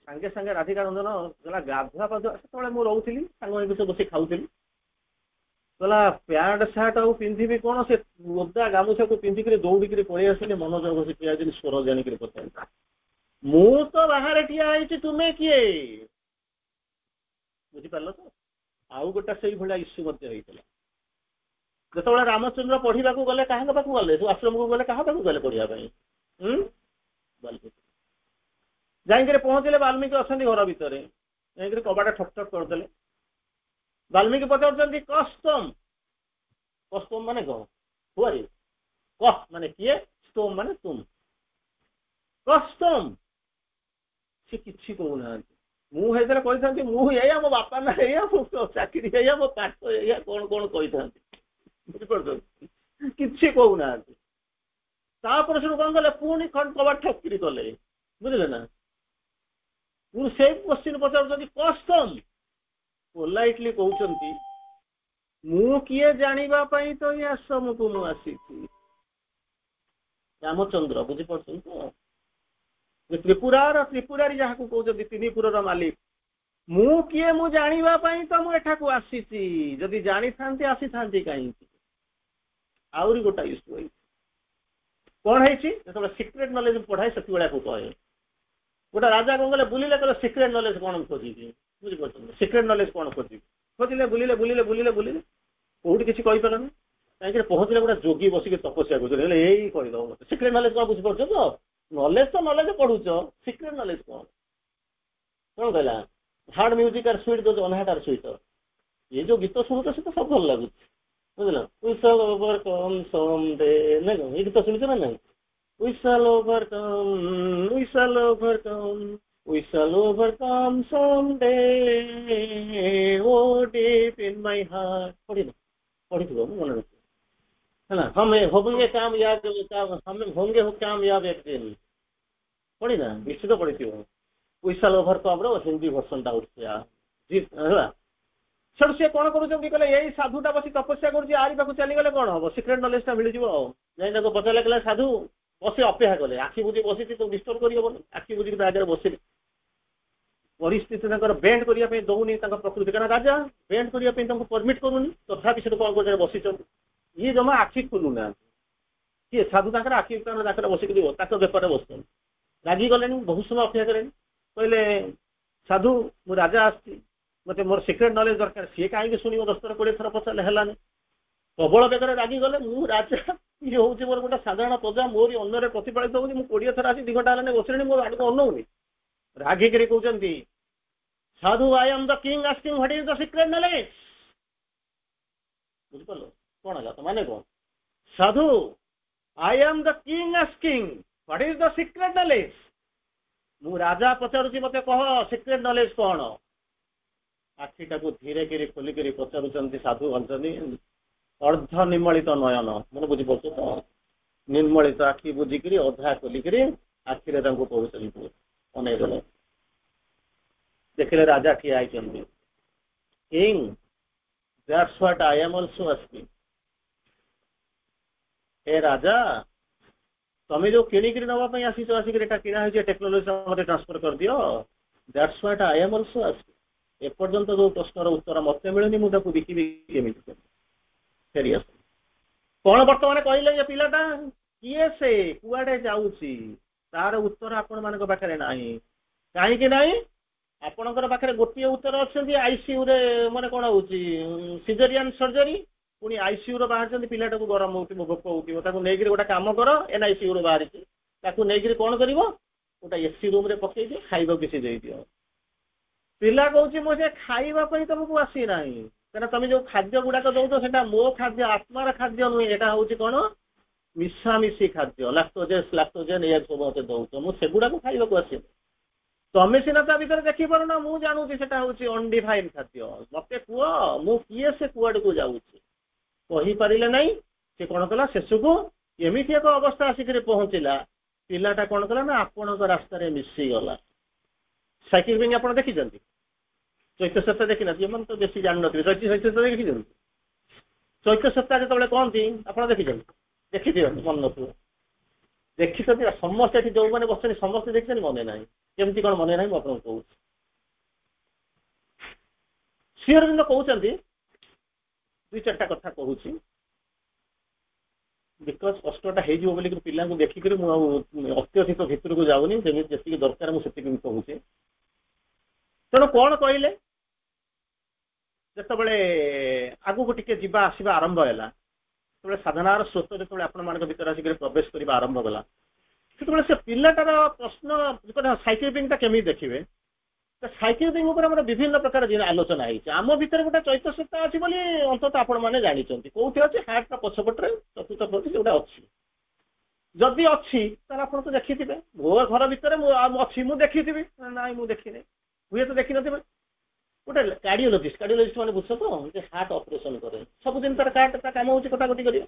सांगे सांगे राधिका रंजन गला गाधुआ पाधुआ से मुझे रोली सांग सब बस खाऊली गला पैंट सार्ट आ पिंधि कौन से ओदा गामुछा को पिंधिक दौड़िक पलि आसिले मनोज बस ठिया स्वर जानिक पचार मु तो बाहर ठिया है तुम्हें किए बुझीपार तो आउ गोटा से भाया इश्यू होता जो रामचंद्र पढ़ा गले क्या पाक गले आश्रम को गले क्या पाक गले पढ़ाई जाइए पहुँचले वाल्मीकि अच्छा घर भितर जाइए कबाटा ठक ठक करदे वाल्मीकि पचार कस्तम कस्तम मान कह हुआरी कह मान किए स्तोम मान तुम कस्तम सी कि कहना मुझे कही मुझे मो बापा ना मो चाकरी मो पाठ कौन कौन कही बुझीपार कि कहना तापर से कौन कले पुणी खंड कबाट ठक्री कले बुझे ना पुणी से क्वेश्चन पचार कस्तम पोलाइटली कहते मु किए जानापी तो ये आश्रम को मुझे रामचंद्र बुझीपार तो त्रिपुरार त्रिपुरारी जहाँ को कहते त्रिपुर मालिक मु किए मु जानापी तो मुझे आसी जदि जानी था आसी था कहीं आहरी गोटा इश्यू कौन है सिक्रेट नॉलेज पढ़ाए से कहे गोटे राजा कौन कले बुलिले कहले सिक्रेट नॉलेज कौन खोजी बुझीपार सिक्रेट नॉलेज कौन खोजी खोजिले बुलिले बुलिले बुलिले बुलिले कौटी किसी कहीपरानी कहीं पहुँचले गोटे जोगी बसिक तपस्या कर यही कहीद मत सिक्रेट नॉलेज कौन बुझीपार तो नॉलेज तो नॉलेज पढ़ुच सिक्रेट नॉलेज कौन कौन कहला हार्ड म्यूजिक आर स्वीट जो अनहार्ड आर स्वीट ये जो गीत शुणुच से तो सब भल लगुच बुझल वी शैल ओवरकम समडे ना ये गीत शुणुच ना नहीं we shall overcome we shall overcome we shall overcome someday O deep in my heart पढ़ी थी मन रखिए है ना हम होंगे कामयाब हम होंगे कामयाब एक दिन पढ़ी ना निश्चित पढ़ी थी we shall overcome row Hindi version टा उठा है सर सी कौन कर यही साधुटा बस तपस्या कर चलीगले कौन हम सिक्रेट नॉलेज टा मिल जाए पचारे कहला साधु बस अपेक्षा कले आखि बुझी बसी तो डिस्टर्ब कर आखि बुझी आगे बस परिस्थिति बेंड करने दौनी प्रकृति क्या राजा बेंड करने परमिट करूनी तथापि से कौन कर बसी ये जमा आखि खोलुना किए साधु आखि बसिक बेपार बस रागी गले बहुत समय अपेक्षा कले कहले साधु मु राजा आसी मत मोर सिक्रेट नॉलेज दरकार सी कहीं शुणी 10-20 थर पचारे है प्रबल बेगर रागी गले मु राजा ये हूँ मोर गोटे साधारण प्रजा मोरी अन्न प्रतिपालित होगी मुझे 20 थर आसी 2 घंटा है बसरे मोर आगे अनौनी रागिक कहते साधु I am the king asking what is the secret knowledge बुझिपार कौन है तो माने कौन साधु I am the king asking What is the secret knowledge? ମୁଁ ରାଜା ପଚାରୁଛି ମତେ କହ ସିକ୍ରେଟ ନଲେଜ କଣ? ଆଖିଟାକୁ ଧୀରେ କିରି ଖୋଲିକିରି ପଚାରୁଛନ୍ତି ସାଧୁ ଅଛନ୍ତି ଅର୍ଦ୍ଧ ନିମଳିତ ନୟନ ମାନେ ବୁଝିପାରୁଛ ତ ନିର୍ମଳିତ ଆଖି ବୁଝିକିରି ଅଧା ଖୋଲିକିରି ଆଖିରେ ତାଙ୍କୁ କହୁଛନ୍ତି ଅନେଇଦେଲେ ଦେଖିଲେ ରାଜା ଠିଆ ହେଇଛନ୍ତି king that's what I am also asking ଏ ରାଜା ତମେ ଯୋଉ କିଣିକିରି ନବା ପାଇଁ ଆସିଛ ଆସିକିରି ଏଟା କିଣା ହେଇଛି ଟେକ୍ନୋଲୋଜି ମତେ ଟ୍ରାନ୍ସଫର କରିଦିଅ that's what I am also asking ଏପର୍ଯ୍ୟନ୍ତ ଯୋଉ ପ୍ରଶ୍ନର ଉତ୍ତର ମତେ ମିଳୁନି ମୁଁ ତାକୁ ବିକିବି କେମିତି ଫେରି ଆସ କଣ ବର୍ତ୍ତମାନ କହିଲେ ଏ ପିଲାଟା କିଏ ସେ କୁଆଡେ ଯାଉଛି ତାର ଉତ୍ତର ଆପଣ ମାନଙ୍କ ପାଖରେ ନାହିଁ କାହିଁକି ନାହିଁ ଆପଣଙ୍କର ପାଖରେ ଗୋଟିଏ ଉତ୍ତର ଅଛନ୍ତି ଆଇସିୟୁ ରେ ମାନେ କଣ ହଉଛି ସିଜରିଆନ ସର୍ଜରୀ ପୁଣି ଆଇସିୟୁ ରେ ବାହାରିଛନ୍ତି ପିଲାଟାକୁ ଗରମ ହଉଥିବ ଭୋକ ହଉଥିବ ତାକୁ ନେଇକିରି ଗୋଟେ କାମ କର ଏନ୍ଆଇସିୟୁ ରେ ବାହାରିଛି ତାକୁ ନେଇକିରି କଣ କରିବ ଗୋଟେ ଏସି ରୁମ ରେ ପକେଇଦିଅ ଖାଇବାକୁ କିଛି ଦେଇଦିଅ ପିଲା କହୁଛି ମୁଁ ସେ ଖାଇବା ପାଇଁ ତମକୁ ଆସିନାହିଁ କାରଣ ତମେ ଯୋଉ ଖାଦ୍ୟ ଗୁଡାକ ଦଉଛ ସେଟା ମୋ ଖାଦ୍ୟ ଆତ୍ମାର ଖାଦ୍ୟ ନୁହେଁ ଏଟା ହଉଛି କଣ ମିଶାମିଶି ଖାଦ୍ୟ ଲାକ୍ଟୋଜେନ ଏ ସବୁ ମତେ ଦଉଛ ମୁଁ ସେଗୁଡାକୁ ଖାଇବାକୁ ଆସିନି ତମେ ସିନା ତା ଭିତରେ ଦେଖିପାରୁନ ମୁଁ ଜାଣୁଛି ସେଟା ହଉଛି ଅନଡିଫାଇନ୍ ଖାଦ୍ୟ ମତେ କୁହ ମୁଁ କିଏ ସେ କୁଆଡକୁ ଯାଉଛି କହିପାରିଲେ ନାହିଁ ସେ କଣ କଲା ଶେଷକୁ ଏମିତି ଏକ ଅବସ୍ଥା ଆସିକରି ପହଞ୍ଚିଲା ପିଲାଟା କଣ କଲା ନା ଆପଣଙ୍କ ରାସ୍ତାରେ ମିଶିଗଲା ସାଇକେଲ ପାଇଁ ଆପଣ ଦେଖିଛନ୍ତି ଚୈତ୍ୟ ସପ୍ତାହ ଦେଖିନାହାନ୍ତି ଏମାନେ ତ ବେଶୀ ଜାଣିନଥିବେ ଚୈତ୍ୟ ସପ୍ତାହ ଦେଖିଛନ୍ତି ଚୈତ୍ୟ ସପ୍ତାହ ଯେତେବେଳେ କହନ୍ତି ଆପଣ ଦେଖିଛନ୍ତି ଦେଖିଦିଅନ୍ତୁ ମନେ ନଥିବ ଦେଖିଛନ୍ତି ସମସ୍ତେ ଏଠି ଯୋଉମାନେ ବସଛନ୍ତି ସମସ୍ତେ ଦେଖିଛନ୍ତି ମନେ ନାହିଁ କେମିତି କଣ ମନେ ନାହିଁ ମୁଁ ଆପଣଙ୍କୁ କହୁଛି ଶ୍ରୀ ଅରବିନ୍ଦ କହୁଛନ୍ତି ଦୁଇ ଚାରିଟା କଥା କହୁଛି ବିକଜ କଷ୍ଟଟା ହେଇଯିବ ବୋଲି ପିଲାଙ୍କୁ ଦେଖିକରି ମୁଁ ଆଉ ଅତ୍ୟଧିକ ଭିତରକୁ ଯାଉନି ଯେମିତି ଯେତିକି ଦରକାର ମୁଁ ସେତିକି କହୁଛି ତେଣୁ କଣ କହିଲେ ଯେତେବେଳେ ଆଗକୁ ଟିକେ ଯିବା ଆସିବା ଆରମ୍ଭ ହେଲା ସେତେବେଳେ ସାଧନାର ସ୍ରୋତ ଯେତେବେଳେ ଆପଣମାନଙ୍କ ଭିତରେ ଆସିକରି ପ୍ରବେଶ କରିବା ଆରମ୍ଭ କଲା ସେତେବେଳେ ସେ ପିଲାଟାର ପ୍ରଶ୍ନ ସାଇକେଲିଂଟା କେମିତି ଦେଖିବେ ସାଇକେଲିଂ ଉପରେ ଆମର ବିଭିନ୍ନ ପ୍ରକାର ଆଲୋଚନା ହେଇଛି ଆମ ଭିତରେ ଗୋଟେ ଚୈତ୍ୟ ସପ୍ତାହ ଅଛି ବୋଲି ଅନ୍ତତଃ ଆପଣମାନେ ଜାଣିଛନ୍ତି କୋଉଠି ଅଛି ହାର୍ଟଟା ପଛପଟରେ ଚତୁର୍ଥ ପ୍ରତି ଯୋଉଟା ଅଛି ଯଦି ଅଛି ତାହେଲେ ଆପଣ ତ ଦେଖିଥିବେ ମୋ ଘର ଭିତରେ ମୁଁ ଅଛି ମୁଁ ଦେଖିଥିବି ନାଇଁ ମୁଁ ଦେଖିନି ହୁଏତ ଦେଖିନଥିବେ ଗୋଟେ କାର୍ଡିଓଲୋଜିଷ୍ଟ ମାନେ ବୁଝଛ ତ ଯେ ହାର୍ଟ ଅପରେସନ କରେ ସବୁଦିନ ତାର ତା କାମ ହଉଛି କଟାକଟି କରିବା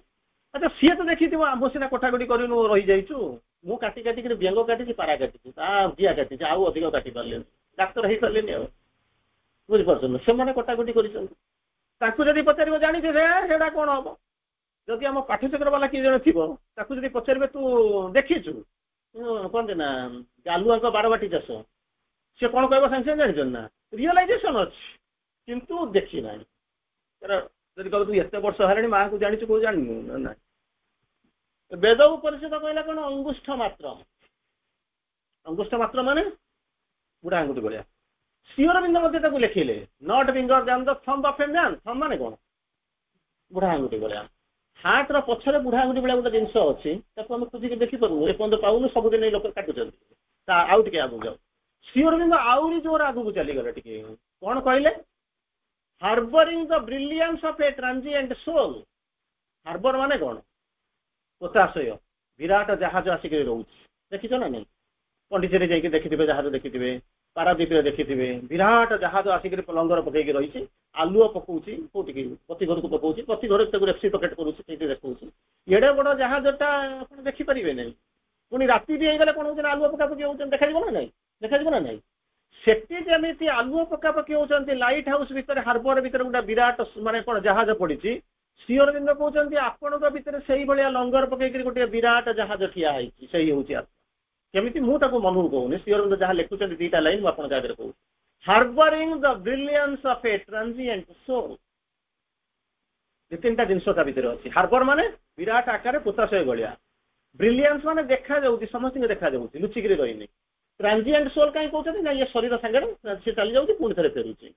ଆଚ୍ଛା ସିଏ ତ ଦେଖିଥିବ ଆମ ସିନା କଟାକଟି କରିନୁ ରହିଯାଇଛୁ ମୁଁ କାଟି କାଟିକିରି ବେଙ୍ଗ କାଟିଛି ପାରା କାଟିଛି ତା ଜିଆ କାଟିଛି ଆଉ ଅଧିକ କାଟି ପାରିଲେନି ଡାକ୍ତର ହେଇପାରିଲେନି ଆଉ ବୁଝିପାରୁଛନ୍ତି ସେମାନେ କଟାକଟି କରିଛନ୍ତି ତାଙ୍କୁ ଯଦି ପଚାରିବ ଜାଣିଛେ ସେଇଟା କଣ ହବ ଯଦି ଆମ ପାଠ୍ୟଚକ୍ର ବାଲା କିଏ ଜଣେ ଥିବ ତାକୁ ଯଦି ପଚାରିବେ ତୁ ଦେଖିଛୁ କହନ୍ତି ନା ଗାଲୁଆଙ୍କ ବାରବାଟୀ ଚାଷ ସେ କଣ କହିବ ସାଙ୍ଗେ ସାଙ୍ଗେ ଜାଣିଛନ୍ତି ନା ରିଅଲାଇଜେସନ ଅଛି କିନ୍ତୁ ଦେଖି ନାହିଁ ଯଦି କହିବ ତୁ ଏତେ ବର୍ଷ ହେଲାଣି ମାଆଙ୍କୁ ଜାଣିଛୁ କୋଉ ଜାଣିନୁ ନା ବେଦ ଉପନିଷଦ କହିଲା କଣ ଅଙ୍ଗୁଷ୍ଠ ମାତ୍ର ମାନେ ବୁଢା ଆଙ୍ଗୁଠି ଭଳିଆ ଶ୍ରୀ ଅରବିନ୍ଦ ମଧ୍ୟ ତାକୁ ଲେଖିଲେ not finger than the Thamba of A man Thamba ମାନେ କଣ ବୁଢା ଆଙ୍ଗୁଠି ଭଳିଆ ହାର୍ଟର ପଛରେ ବୁଢା ଆଙ୍ଗୁଠି ଭଳିଆ ଗୋଟେ ଜିନିଷ ଅଛି ତାକୁ ଆମେ ଖୋଜିକି ଦେଖିପାରୁନୁ ଏପର୍ଯ୍ୟନ୍ତ ପାଉନୁ ସବୁଦିନ ଏଇ ଲୋକ କାଟୁଛନ୍ତି ତା ଆଉ ଟିକେ ଆଗକୁ ଯାଉ ଶ୍ରୀ ଅରବିନ୍ଦ ଆହୁରି ଜୋର ଆଗକୁ ଚାଲିଗଲେ ଟିକେ କଣ କହିଲେ ହାର୍ବରିଂ ଦ ବ୍ରିଲିଆନ୍ସ ଅଫ୍ ଏ ଟ୍ରାନଜିଏଣ୍ଟ ସୋଲ୍ ହାର୍ବର ମାନେ କଣ ପୋତାଶୟ ବିରାଟ ଜାହାଜ ଆସିକରି ରହୁଛି ଦେଖିଛ ନା ନାଇଁ ପଣ୍ଡିଚେରୀ ଯାଇକି ଦେଖିଥିବେ ଜାହାଜ ଦେଖିଥିବେ ପାରାଦୀପରେ ଦେଖିଥିବେ ବିରାଟ ଜାହାଜ ଆସିକରି ଲଙ୍ଗର ପକେଇକି ରହିଛି ଆଲୁଅ ପକଉଛି କୋଉଠିକି ପ୍ରତି ଘରକୁ ପକଉଛି ପ୍ରତି ଘରକୁ ତାକୁ ରେସିପ୍ରୋକେଟ୍ କରୁଛି ସେଇଠି ଦେଖଉଛି ଏଡେ ବଡ ଜାହାଜଟା ଆପଣ ଦେଖିପାରିବେ ନାହିଁ ପୁଣି ରାତି ବି ହେଇଗଲେ କଣ ହଉଛି ଆଲୁଅ ପକାପକି ହଉଛନ୍ତି ଦେଖାଯିବ ନା ନାଇଁ ସେଠି ଯେମିତି ଆଲୁଅ ପକାପକି ହଉଛନ୍ତି ଲାଇଟ୍ ହାଉସ୍ ଭିତରେ ହାର୍ବର ଭିତରେ ଗୋଟେ ବିରାଟ ମାନେ କଣ ଜାହାଜ ପଡିଛି ଶ୍ରୀ ଅରବିନ୍ଦ କହୁଛନ୍ତି ଆପଣଙ୍କ ଭିତରେ ସେଇଭଳିଆ ଲଙ୍ଗର ପକେଇକିରି ଗୋଟେ ବିରାଟ ଜାହାଜ ଠିଆ ହେଇଛି ସେଇ ହଉଛି ଆତ୍ମା କେମିତି ମୁଁ ତାକୁ ମନକୁ କହୁନି ଶ୍ରୀ ଅରବିନ୍ଦ ଯାହା ଲେଖୁଛନ୍ତି ଦିଟା ଲାଇନ୍ ମୁଁ ଆପଣଙ୍କ ଆଗରେ କହୁଛି ହାର୍ବରିଂ ଦ ବ୍ରିଲିଆନ୍ସ ଅଫ୍ ଏ ଟ୍ରାନଜିଏଣ୍ଟ ସୋଲ୍ ଦୁଇ ତିନିଟା ଜିନିଷ ତା ଭିତରେ ଅଛି ହାର୍ବର ମାନେ ବିରାଟ ଆକାରରେ ପୋତାଶୟ ଭଳିଆ ବ୍ରିଲିଆନ୍ସ ମାନେ ଦେଖାଯାଉଛି ସମସ୍ତଙ୍କୁ ଦେଖାଯାଉଛି ଲୁଚିକିରି ରହିନି ଟ୍ରାନଜିଏଣ୍ଟ ସୋଲ୍ କାହିଁ କହୁଛନ୍ତି ନା ଇଏ ଶରୀର ସାଙ୍ଗରେ ସେ ଚାଲି ଯାଉଛି ପୁଣି ଥରେ ଫେରୁଛି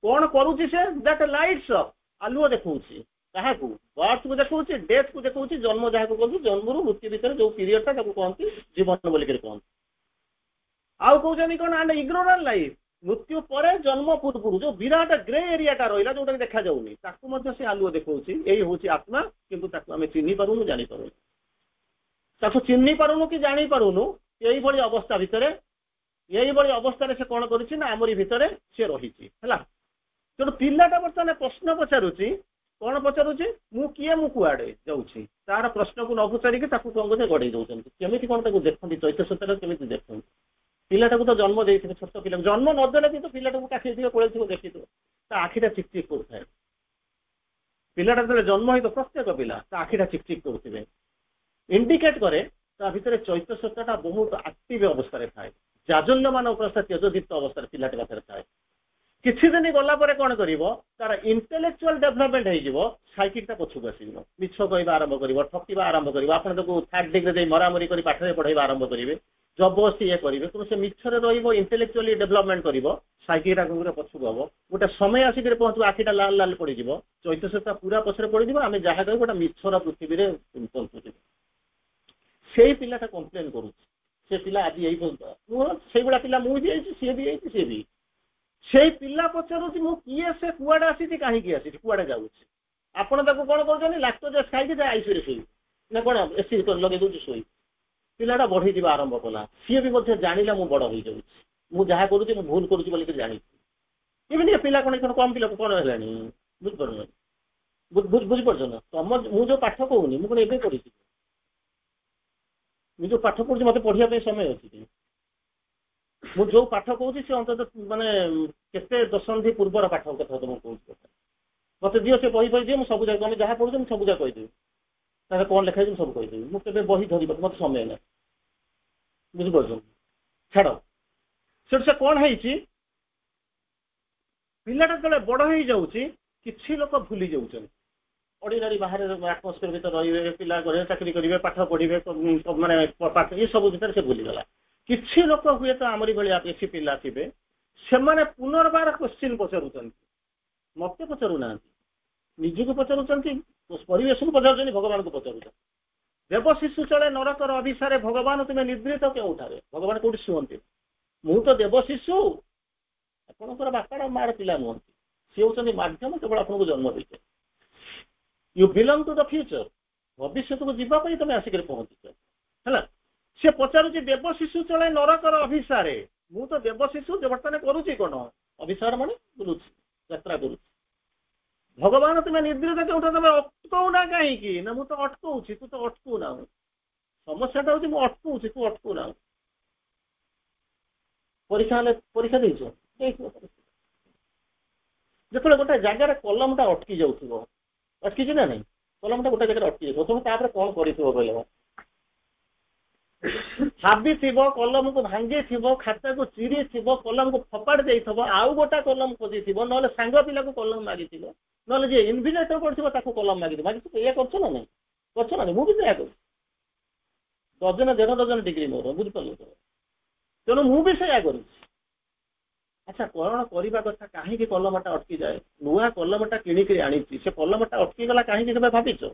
କଣ କରୁଛି ସେ ଦ୍ୟାଟ୍ ଲାଇଟ୍ସ ଅଫ୍ ଆଲୁଅ ଦେଖଉଛି କାହାକୁ ବାର୍ଥକୁ ଦେଖଉଛି ଡେଥକୁ ଦେଖଉଛି ଜନ୍ମ ଯାହାକୁ କହନ୍ତି ଜନ୍ମରୁ ମୃତ୍ୟୁ ଭିତରେ ଯୋଉ ପିରିୟଡଟା ତାକୁ କହନ୍ତି ଜୀବନ ବୋଲିକରି କହନ୍ତି ଆଉ କହୁଛନ୍ତି କଣ ଆଣ୍ଡ ଇଗ୍ନୋରାଣ୍ଟ ଲାଇଫ୍ ମୃତ୍ୟୁ ପରେ ଜନ୍ମ ପୂର୍ବରୁ ଯୋଉ ବିରାଟ ଗ୍ରେ ଏରିଆଟା ରହିଲା ଯୋଉଟାକି ଦେଖାଯାଉନି ତାକୁ ମଧ୍ୟ ସେ ଆଲୁଅ ଦେଖଉଛି ଏଇ ହଉଛି ଆତ୍ମା କିନ୍ତୁ ତାକୁ ଆମେ ଚିହ୍ନି ପାରୁନୁ ଜାଣିପାରୁନୁ ତାକୁ ଚିହ୍ନି ପାରୁନୁ କି ଜାଣି ପାରୁନୁ ଏଇଭଳି ଅବସ୍ଥା ଭିତରେ এইভাবে অবস্থায় সে কোণ করছে না আমরি ভিতরে সে রহিছি হেলা তেণু পিলাটা বর্তমানে প্রশ্ন পচারুছি কোণ পচারুছি মু কিଏ মু কুয়াড়ে যাচ্ছি তার প্রশ্নକୁ ন পଚାରିକି ତାକୁ କଣ କରୁଛନ୍ତି ଗଡେଇ ଦଉଛନ୍ତି କେମିତି କଣ ତାକୁ ଦେଖନ୍ତି ଚୈତନ୍ୟତାରେ କେମିତି ଦେଖନ୍ତି ପିଲାଟାକୁ ତ ଜନ୍ମ ଦେଇଥିବେ ଛୋଟ ପିଲାକୁ ଜନ୍ମ ନଦେଲେ କିନ୍ତୁ ପିଲାଟାକୁ କାଖେଇଥିବ କୋଳେଇଥିବ ଦେଖିଥିବ ତା ଆଖିଟା ଚିକ୍ ଚିକ୍ କରୁଥାଏ ପିଲାଟା ଯେତେବେଳେ ଜନ୍ମ ହେଇଥିବ ପ୍ରତ୍ୟେକ ପିଲା ତା ଆଖିଟା ଚିକ୍ ଚିକ୍ କରୁଥିବେ ଇଣ୍ଡିକେଟ୍ କରେ ତା ଭିତରେ ଚୈତନ୍ୟତାଟା ବହୁତ ଆକ୍ଟିଭ ଅବସ୍ଥାରେ ଥାଏ जाजल्यमान अवस्था तेजदीप्त अवस्था पिलाटे पाखे थाए किसी दिन गला कौन कर तार इंटेलेक्चुअल डेभलपमेंट हो साइकिटा पछक आस मिछ कह आरंभ कर ठकवा आरंभ कर थर्ड डिग्री मरामरी कर पाठ पढ़ाई आरंभ करेंगे जबरदस्ती ये करेंगे तेणु से मिछरे इंटेलेक्चुअली डेभलपमेंट कर साइकिटा पछक हम गोटे समय आसिक पहुँच आखिटा लाल लाल पड़ चैतन्यता पूरा पछरे पड़ आम जहाँ कह गोटे मिछर पृथ्वी में पहुँचुचे से पिलाटा कम्प्लेन कर से पिला आज यही से भाया पिला मुझे सी भी से पिला पचारूँ मु किए से कुआड़े आसी कहीं आसी कुआड़े जाऊँ आपड़ कौन कर लाक्टोजेस खाई आईसीयू शोई ना कौन एसी लगे दूसरी शोई पिलाटा बढ़ई जा आरंभ कला सी भी जाना मुझे बड़ हो जाऊँ मुझे जहाँ करुँच भूल करुँच जानी इवन पिला कौन कम पिला कौन है बुझीपार बुझीपार ना तुम मुझे पाठ कहूनी मुझे एवं कर जो पाठ पढ़ी मत पढ़ाई समय अच्छी मुझे जो पाठ कहूँ सी अंत मानने केते दशंधि पूर्वर पाठ कथा तुम कहूँ मत दियो से बही बही दिए मुझे सब जगह तुम जहाँ पढ़ुच मुझे सब जगह कहीदेवी तार कौन लिखाई सब कहीदेवी मुझे बही धर मत समय ना बुझीपार छाड़ से कौन है पिलाटा जो बड़ हो जाऊँगी किसी लोक भूली जाऊँ ऑर्डिनरी बाहर आटमोस्फियर भीतर रही पिला करेंगे चाकरी करेंगे पाठ पढ़े माने ये सब भीतर से भूलीगला किसी लोक हुए तो आमरी भाया बेसी पिला थे से पुनर्बार क्वेश्चन पचारूँ मत पचारूना निजक पचारूँ परिवेश को पचार भगवान को पचारूँ देव शिशु चले नरकर अभिशारे भगवान तुम्हें निद्रित क्योंठारे भगवान कौटी शुंती मु तो देव शिशु आपंकर बापार मार पिला नुहति सी हूँ मध्यम केवल आपको जन्म देते you belong to the future भविष्य को जीवाई तुम आसिक पहुंचीच है सी पचारूँ देव शिशु चले नरकर अभिशारे मु तो देव शिशु बर्तमान करुच्ची कौन अभिशार माने बुलूँ यात्रा करुच्ची भगवान तुम्हें निद्रित क्यों तुम अटकौना कहीं ना मुझे अटकाऊँ तू तो अटकूना समस्याटा हूँ मुझे अटकाऊँ तू अटकूना परीक्षा देच जो गोटे जगार कलमटा अटकी जाऊ अटकी ना नहीं कलमटा गोटे जगह अटकी जाए तुम तापर कौन कर भाभी कलम को भांगी थी खाता को चिरी थी कलम को फपाड़ दे आउ गोटा कलम खोजी थी ना सांग पिला को कलम मागी ना जी इनविजिलेटर पड़ता कलम मागी मागी या कर ना नहीं कर ना मुझे या कर डजन 1.5 डजन डिग्री मोर बुझिपार तेणु मुझे या कर अच्छा कौन करवा कथा कहीं कलमटा अटकी जाए नुआ कलमटा किणिक आनी से कलमटा अटकी गला कहीं भाविच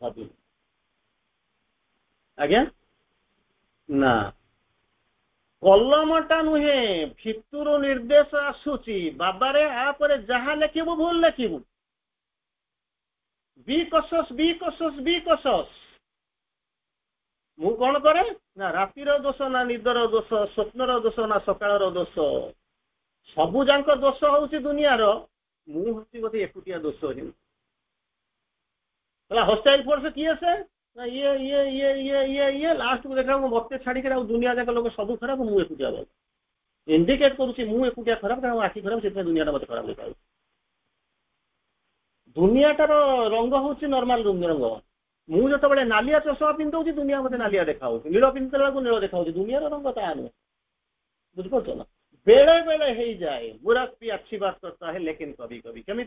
भाव आज्ञा ना कलमटा नुहे भितर निर्देश आसूची बाबारे आपरे जहाँ लिखबू भूल लिखबू बी कसस मु कौन करे ना रातिर दोष ना निदर दोष स्वप्नर दोष ना सकाळर दोष सबू जाक दोष हूँ दुनियार मुझे बोधे एकुटिया दोष हस्टाइल फोर्स किए से ना ये लास्ट को देखा मत छाड़ी दुनिया जाक लोग सब खराब मुझे एकुटिया भल इंडिकेट करुच्ची मुझे एकुटिया खराब कारण आखि खराब से दुनिया मत खराब देखा दुनियाटार रंग हूँ नॉर्मल रंग मुझे जो नालिया चषमा पिंधे दुनिया मत नालिया देखा नील पिंधला नील देखा दुनिया रंग ता नुहे बुझीपार ना बेले बेले हो जाए मूर्ख भी अच्छी बात करता है लेकिन कभी कभी केमी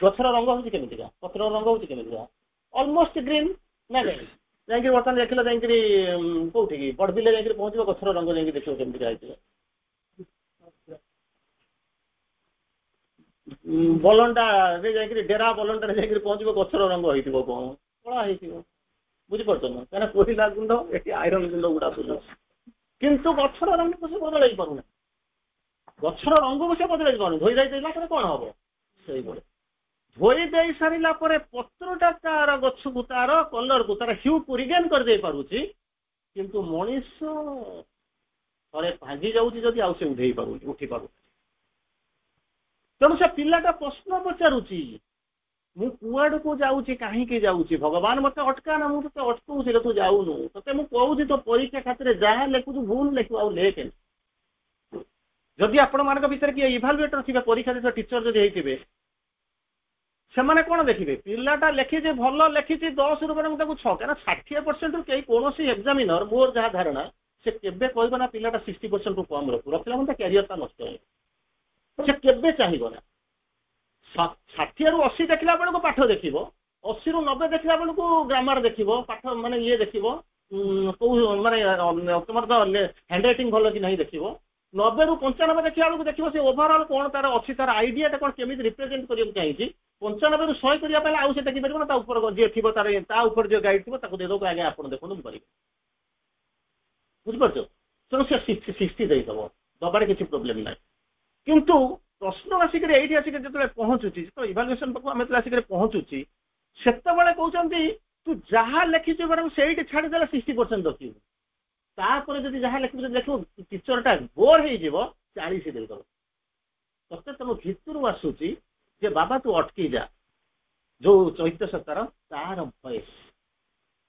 गचर रंग हूँ केमिका पत्र रंग हूँ केमिका अलमोस्ट ग्रीन ना कहीं बर्तमान देख कौटी बड़बिल जा पहुँच गचर रंग जा देख केमी बलंडा डेरा बलंडा पहुँच गचर रंग हो कौन कला बुझीपार ना क्या कोईला गुंड ये आईरन गुंड गुड़ा सब किंतु गचर रंग को से बदल पारना गचर रंग को से बदल पार धोई जाइला कौन हम से धोई दे सारा पत्रटा तार गछ को तार कलर को तार ह्यू को रिगेन कर दे पारुची किंतु मनीष थरे भांगी जाउची जदि आउ से उठी पारु तेणु से पिलाटा प्रश्न पचारुची मु कुआड़ को जाऊँगी कहीं जाऊँगी भगवान मत अटका ना मुझे अटकाऊँ तू जाऊनु ते मुझे कहूँ तो परीक्षा खातिर जहाँ लिखु भूल लिखु आउ लेखे जदि आपण मान भर किए इभालुएटर थे परीक्षा देश टीचर जदि होते से कौन देखिए पिलाटा लिखी भल लिखी 10 रुपये 6 क्या 60% कहीं कौन एग्जामिनर मोर जहाँ धारणा से केबे कहब ना पिलाटा 60% कम रखला मतलब कैरियर नष्ट हो से केबे चाहिए ना 60 रु 80 देखला बेलू पाठ देख 80 रु 90 देखला बेलू ग्रामर देख पाठ माने ये देख माने तुम हैंड राइटिंग भल कि नहीं देख 90 रु 95 देखा बेलू देख से ओभरऑल कौन तार अच्छी तार आइडिया कौन केमी रिप्रेजेंट करने चाहिए 95 रु 100 करने आउ से देखिपर ना ऊपर जी थी तार जो गाइड थी देदो आगे आप देखो कर बुझिपार तेणु से 60 देदेव दबार किसी प्रोब्लेम ना किंतु प्रश्न आसिक ये आसिक जो पहुँचुची तो इभालुएसन पाक आम आसिक पहुँचुची से कहते तू जहाँ लिखी मैडम से छाड़देला 60% रखी तापर जब जहाँ लिखी देख टीचरटा बोर हो 40 देदेव तक तुम भितर आसूची जे बाबा तू अटकी जा जो चैत्य सप्ताह तार voice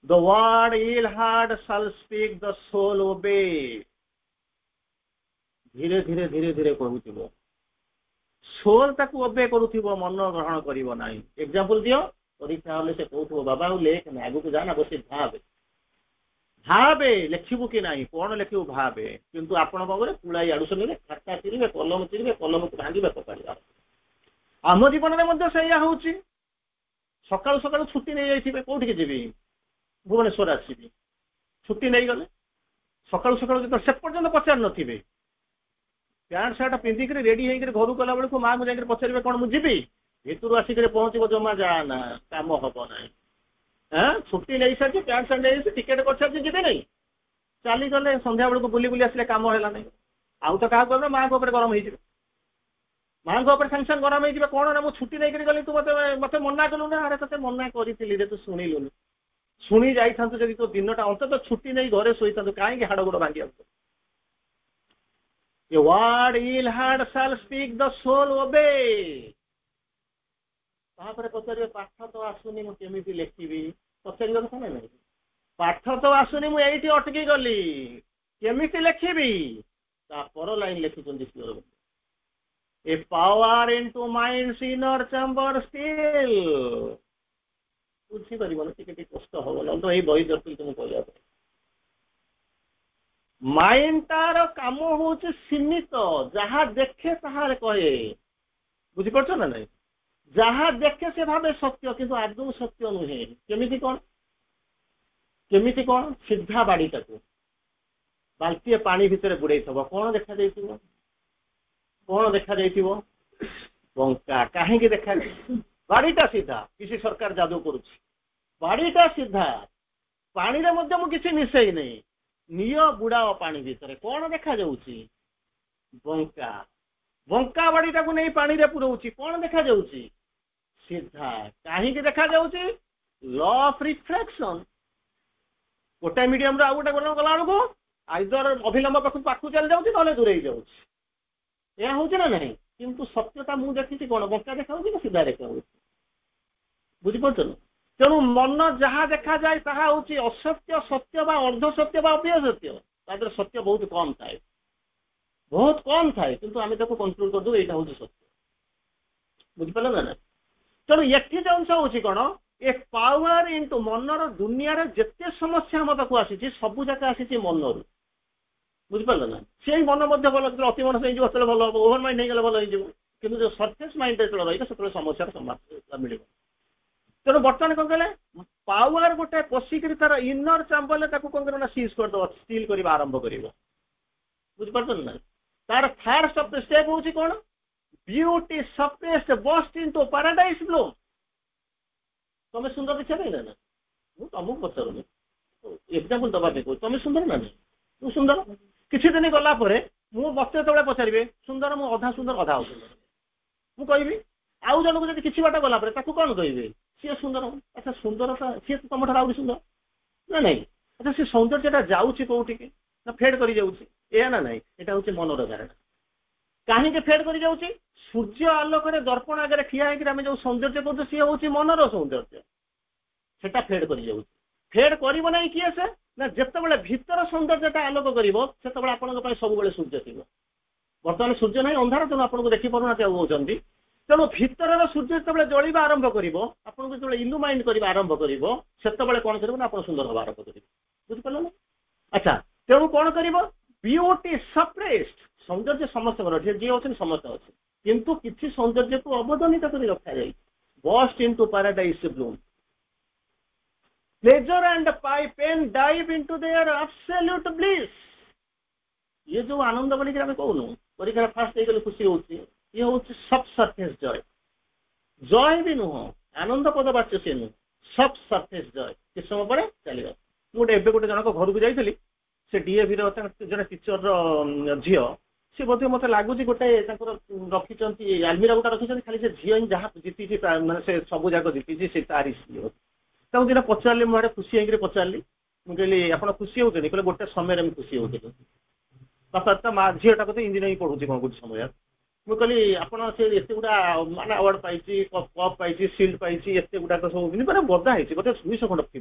the word ill hard shall speak the soul ओबे धीरे धीरे धीरे धीरे कहूथिबो सोल ताकू ओबे करूथिबो मन ग्रहण करिवो नाही एग्जांपल दियो परीक्षा हले से कहूथिबो बाबा लेख ना आगु को जाना बसे भाबे भाबे लिखिबो कि नाही कोन लिखिबो भाबे किंतु आपण बाबरे पुळाई आडुसने खाता चिरिबे कलम को भांगिबे पकाड़िबा आम जीवन में सैया हूँ सकाल सकाल छुट्टी नहीं जाइए कौटी जीवी भुवनेश्वर आसबि छुट्टी नहीं गले सकाल सकाल जो से पर्यटन पचार नी पैंट सार्ट पिंधिक रेडी होकर घर गला बेलू माँ को पचारे कौन मुझे भीतर आसिक पहुँचब जमा जाना कम हम ना छुट्टी नहीं सारी पैंट सार्ट नहीं टिकेट कर सारी जी नहीं चली गले संध्या बेलू बुली बुली आसे कम है नहीं आउ तो क्या माँ को गरम हो माँ को सांगे सांगे गरम हो कौन ना मुझे छुट्टी नहीं गली तू मत मना कलु ना अरे ते मना करी तू शुणिलुनि शुणी जाता जब तो दिन अंत तो छुट्टी नहीं घरे शोई था कहीं हाड़ गोड़ भांगी word ill hard shall speak the soul ओबे पचारे पाठ तो आसुनी मुझे लिखी पचार कथा ना नहीं पाठ तो आसुनी मुझे अटकी गली केमी लिखी पर line लिखुं A power into mind's inner chamber still. बुझी पारिबो टिके कष्ट हो न तो ए बही जटिल तुम कहया माइंड तार काम होचे सीमित जहाँ देखे ताहार कहे बुझी पड़छ ना नहीं जहाँ देखे से भावे सत्य किंतु आदौ सत्य नुहे केमिति कौन सीधा बाड़ी ताकू बाल्टीए पानी भितर बुड़े थबो कौन देखा देइथिबो कौन देखा बंका कहीं देखा बाड़ीटा सीधा किसी सरकार जादू करुच्ची बाड़ीटा सीधा पानी रे मध्य मु किसी मिसई नहीं नियो बुड़ाओ पानी भितर कौन देखा जाउची बंका बंका बाड़ीटा को नहीं पानी रे पुरौची कौन देखा जाउची सीधा कहीं देखा जाउची लॉ ऑफ रिफ्लेक्शन गोटे मीडियम रे आ गोटे गला बेलू आइदर अभिलंब पाखु चल जाउची नले दूरे जाउची यह हूँ ना नहीं किंतु सत्यता मुझे देखी कौन बंका देखा सीधा देखा बुझीपार तेणु मन जहाँ देखा जाए ताहा हूँ असत्य सत्य बा अर्ध सत्य बा अप्रिय सत्य सत्य बहुत कम थाए किंतु आम कंक्लूड कर दू यहाँ हूँ सत्य बुझिपारे ना तेणु ये जिन हूँ कौन ए पावर इंटू मनर दुनिया जिते समस्या आम पाक आसी सबू जाक आसी मनरू बुझिपारे ना से मन भल अति मन से भल हम ओभर माइंड हो गले भल हो जो सरफेस माइंड रही से समस्या समाधान मिल तेणु बर्तमान कौन कहले पावर गोटे पशिक तार इनर चैम्बर कौन कर सीज करदे स्टील करने आरंभ कर बुझिपार ना तार फर्स्ट ऑफ द स्टेप हूँ कौन beauty suppressed bast into paradise Bloom तुम्हें सुंदर देखा नहीं ना मुझे तुमको पचारूनी एग्जांपल दबा कहूँ तुम्हें सुंदर ना नहीं तू सुंदर किसी दिन गला मत जो पचारे सुंदर मुझे अधा सुंदर अधा सुंदर मुझे आउ जन को किसी बाट गला कौन कहे ସିଏ ସୁନ୍ଦର। ଆଚ୍ଛା ସୁନ୍ଦରତା ସିଏ ତମ ଠାରୁ ଆହୁରି ସୁନ୍ଦର ନା ନାଇଁ? ଆଚ୍ଛା ସେ ସୌନ୍ଦର୍ଯ୍ୟଟା ଯାଉଛି କୋଉଠିକି ନା ଫେଡ୍ କରି ଯାଉଛି, ଏୟା ନା ନାଇଁ? ଏଟା ହଉଛି ମନର ଧାରଣା। କାହିଁକି ଫେଡ୍ କରି ଯାଉଛି? ସୂର୍ଯ୍ୟ ଆଲୋକରେ ଦର୍ପଣ ଆଗରେ ଠିଆ ହେଇକି ଆମେ ଯୋଉ ସୌନ୍ଦର୍ଯ୍ୟ କରୁଛୁ ସିଏ ହଉଛି ମନର ସୌନ୍ଦର୍ଯ୍ୟ, ସେଟା ଫେଡ୍ କରି ଯାଉଛି। ଫେଡ୍ କରିବ ନାହିଁ କିଏ ସେ? ନା ଯେତେବେଳେ ଭିତର ସୌନ୍ଦର୍ଯ୍ୟଟା ଆଲୋକ କରିବ ସେତେବେଳେ ଆପଣଙ୍କ ପାଇଁ ସବୁବେଳେ ସୂର୍ଯ୍ୟ ଥିବ। ବର୍ତ୍ତମାନ ସୂର୍ଯ୍ୟ ନାହିଁ, ଅନ୍ଧାର, ତେଣୁ ଆପଣଙ୍କୁ ଦେଖିପାରୁନାହାନ୍ତି ଆଉ କହୁଛନ୍ତି। ତେଣୁ ଭିତରର ସୂର୍ଯ୍ୟ ଯେତେବେଳେ ଜଳିବା ଆରମ୍ଭ କରିବ, ଆପଣଙ୍କୁ ଯେତେବେଳେ ଇଲୁମାଇନ୍ କରିବା ଆରମ୍ଭ କରିବ, ସେତେବେଳେ କଣ କରିବ ନା ଆପଣ ସୁନ୍ଦର ହବା ଆରମ୍ଭ କରିବେ। ବୁଝିପାରିଲ ନା? ଆଚ୍ଛା ତେଣୁ କଣ କରିବ? ବିୟୁଟି ସପ୍ରେସ୍ଡ, ସୌନ୍ଦର୍ଯ୍ୟ ସମସ୍ତଙ୍କର ଯିଏ ଅଛନ୍ତି ସମସ୍ତେ ଅଛି, କିନ୍ତୁ କିଛି ସୌନ୍ଦର୍ଯ୍ୟକୁ ଅବଦାନିତ କରି ରଖାଯାଇଛି। Burst into paradise bloom, pleasure and pain dive into their absolute bliss. ये जो आनंद बोलिक आम कहूनु परीक्षा फास्ट हो खुशी होती, ये हूँ सब सरफेस जय। जय भी नुह, आनंद पद बाच्य सी नुह, सब सरफेस जय। किस समय पर चलो गोटे गोटे जनक घर को जाइली, से डीएवी जन टीचर झील सी बोधे मत लगुच गोटे रखी आलमीरा गोटा रखी खाली से झील ही जहाँ जीती मैंने सब जाक जीती से तारी दिन पचारि मुझे खुशी होकर पचारि मुझे आप खुशी होते कहले गोटे समय खुशी होती बापा माँ झीटा को इंजीनियरिंग पढ़ुची कौन कुछ समय मुझे कहली आपड़ से एत गुड़ा माने अवार्ड पाई कप पाई सिल्ड पाई एत गुड़ाक सब मैंने बदा है गोटे 200 खंड थी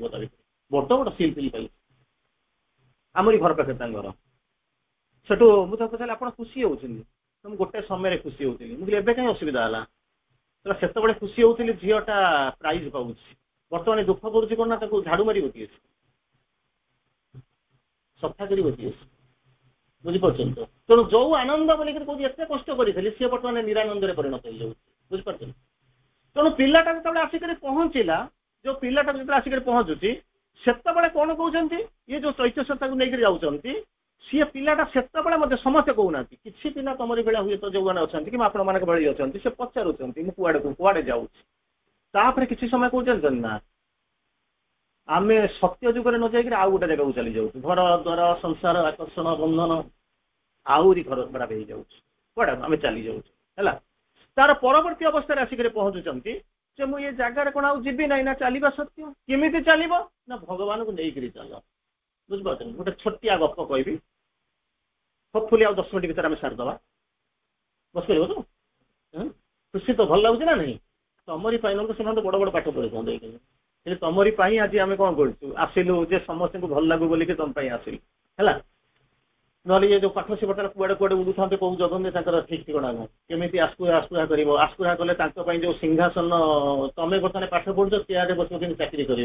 बड़ बड़ सिल फिल पाई आमरी घर पाखे घर सेठू मुझे पचारे आप खुशी होती मुझे गोटे समय खुशी होती मुझे एवं कहीं असुविधा है से खुशी होती झीटा प्राइज पाऊँ बर्तमान दुख करुच्ची कौन ना झाड़ू मारी किए सफा कर बुझीपार तो तेणु जो आनंद बोलिक कौन एत कष्ट करी सी बर्तमान निरानंद परिणत हो बुझीपार तेणु पिलाटा जो आसिक पहुँचला जो पिलाटा जो आसिक पहुँचुची से कौन कहते ये जो चैत्यसत्ता को लेकर जाऊँच सी पिलाटा से समस्ते कहूना कि पिला तुम बेला हुए तो जो मैंने अच्छा कि आपण भाई अच्छा से पचारूँ मुझे कुआड़े जाऊँगी किसी समय कहते ना आम सत्य जुगे न जाकर आउ गोटे जगह चली जाऊँ घर द्वार संसार आकर्षण बंधन आहरी घर खराब हो जाऊँ आम चली जाऊँ तार परवर्ती अवस्था आसिक पहुँचुंट जे मुझे जगार कौन आउ जीवी ना चलवा सत्य केमी चलो ना भगवान को लेकर चल बुझे गोटे छोटिया गप कहि होपफुली आ 10 मिनट भर आम सारीदे बस पार तो खुशी तो भल लगुच ना नहीं तुमरी से बड़ बड़ पाठ पढ़े तुमरी आज आम कौन करूँ आसिलु जे समस्त को भल लगू बोलिक तुम आसिलु है ना ये जो पाठ से बर्तमान कुआड़े कुआड़े उड़ुता कौ जगह ठीक ठिकाना ना केमी आसपुहा कर आसपुहा कले जो सिंहासन तुम बर्तमान पाठ पढ़ुच चेयर बस चाकरी कर